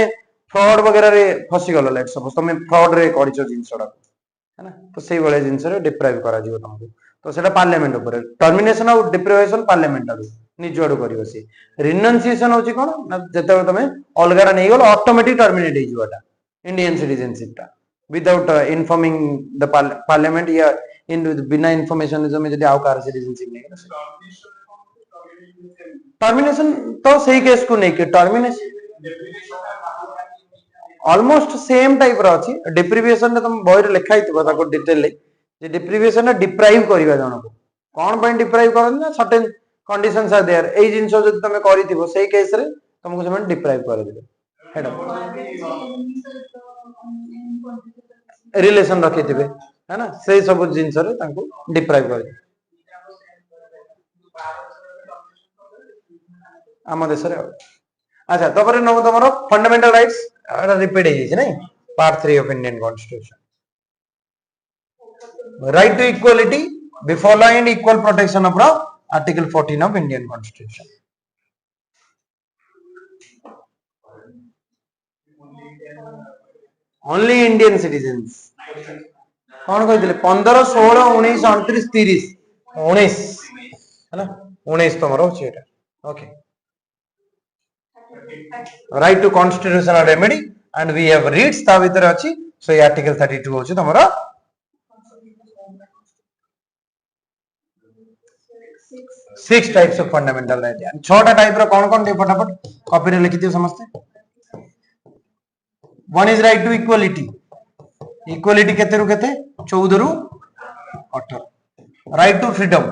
फ्रॉड वगैरह रे फसी गलो लेट सपोज तमे फ्रॉड रे करिचो जिंसडा है ना तो सेही वाले जिंस रे डिप्राइव करा जीवो तुमको तो सेटा पार्लियामेंट ऊपर टर्मिनेशन और डिप्रिविएशन पार्लियामेंट आडू निज आडू करिवो से रिनंसिएशन होची कोन ना जते तमे अलगारा नै गलो ऑटोमेटिक टर्मिनेट हे जीवाटा इंडियन सिटीजनशिप टा विदाउट इन्फॉर्मिंग द पार्लियामेंट या इन बिना इन्फॉर्मेशन जो में जदी आउ कार सिटीजनशिप नै टर्मिनेशन तो सही केस को नहीं के टर्मिनेशन ऑलमोस्ट सेम टाइप रो अछि डिप्रिविएशन तुम बॉय रे लिखाई थबो ताको डिटेल ले जे डिप्रिविएशन ना डिप्राइव करबा जण को कोन पय डिप्राइव करन ना सर्टेन कंडीशंस आर देयर ए जिंस जदी तुम करिथिबो सही केस रे तुमको सेमन डिप्राइव कर देबे हेडा रिलेशन रखिथिबे है ना सही सब जिंस रे ताको डिप्राइव कर दे आम देश रे अच्छा तबरे नो तमरो फंडामेंटल राइट्स रिपीट हे छै नै part 3 of Indian constitution right to equality before law and equal protection of article 14 of Indian constitution only Indian citizens कौन कहते 15 16 19 29 30 19 है ना 19 तमरो छै एटा okay right to constitutional remedy and we have reads ता भीतर अछि so ये article 32 होछि तमरा 6 types of fundamental right and 6 टा टाइप रो कोन दे फटाफट कॉपी रे लिखि दियो समझते one is right to equality equality केते रु केते 14 रु 18 राइट टू फ्रीडम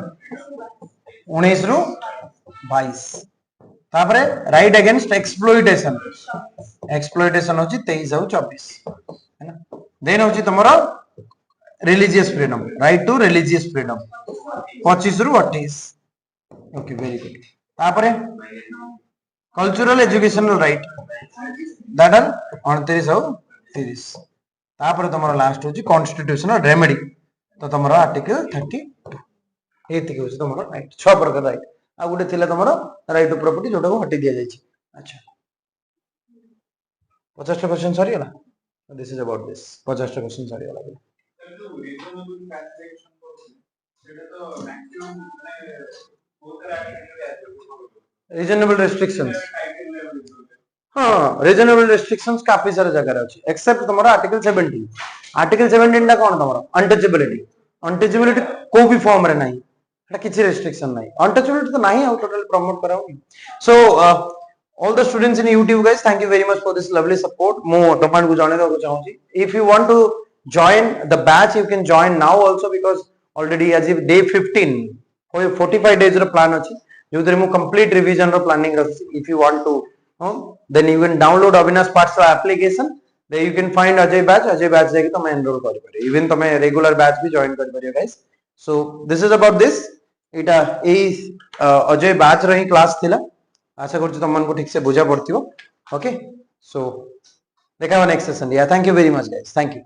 19 रु 22 तापरे राइट अगेंस्ट एक्सप्लॉइटेशन होची 23 और 24 है ना देन होची तमरो religious freedom right to religious freedom 25 रु 28 ओके वेरी गुड तापरे cultural educational right that are 29 और 30 तापरे तमरो लास्ट होची कॉन्स्टिट्यूशनल रेमेडी तो तमरो आर्टिकल 32 एति के होची तमरो राइट 6 प्रकार राइट आ गुटे थिला तमरो राइट टू प्रॉपर्टी जोटा को हटि दिया जायछि अच्छा 50 क्वेश्चन सरी होला this is about this 50 question सरी होला रीजनेबल रेस्ट्रिक्शंस हाँ रीजनेबल रेस्ट्रिक्शंस काफी सारे जगह रे अछि एक्सेप्ट तमरो आर्टिकल 17 ला कोन तमरो अनटचेबिलिटी को भी फॉर्म रे नाही एटा किछि रेस्ट्रिक्शन नाही अनटचेबिलिटी तो नाही टोटल प्रमोट कराओ सो all the students in YouTube guys thank you very much for this lovely support mo topan ku jane dବାକୁ ଚାହୁଁଛି if you want to join the batch you can join now also because already as if day 15 45 days ର plan ଅଛି जोधरे मु complete revision ର planning रखछि if you want to then you can download Abinash Pathshala application there you can find Ajay batch जाके तमे enroll करि पारे even तमे regular batch भी join करि पारे guys so this is about this Etah A Ajay batch row he class थिला आशा करछु तुम मन को ठीक से बुझा पड़तियो ओके सो देखा नेक्स्ट सेशन या thank you very much guys thank you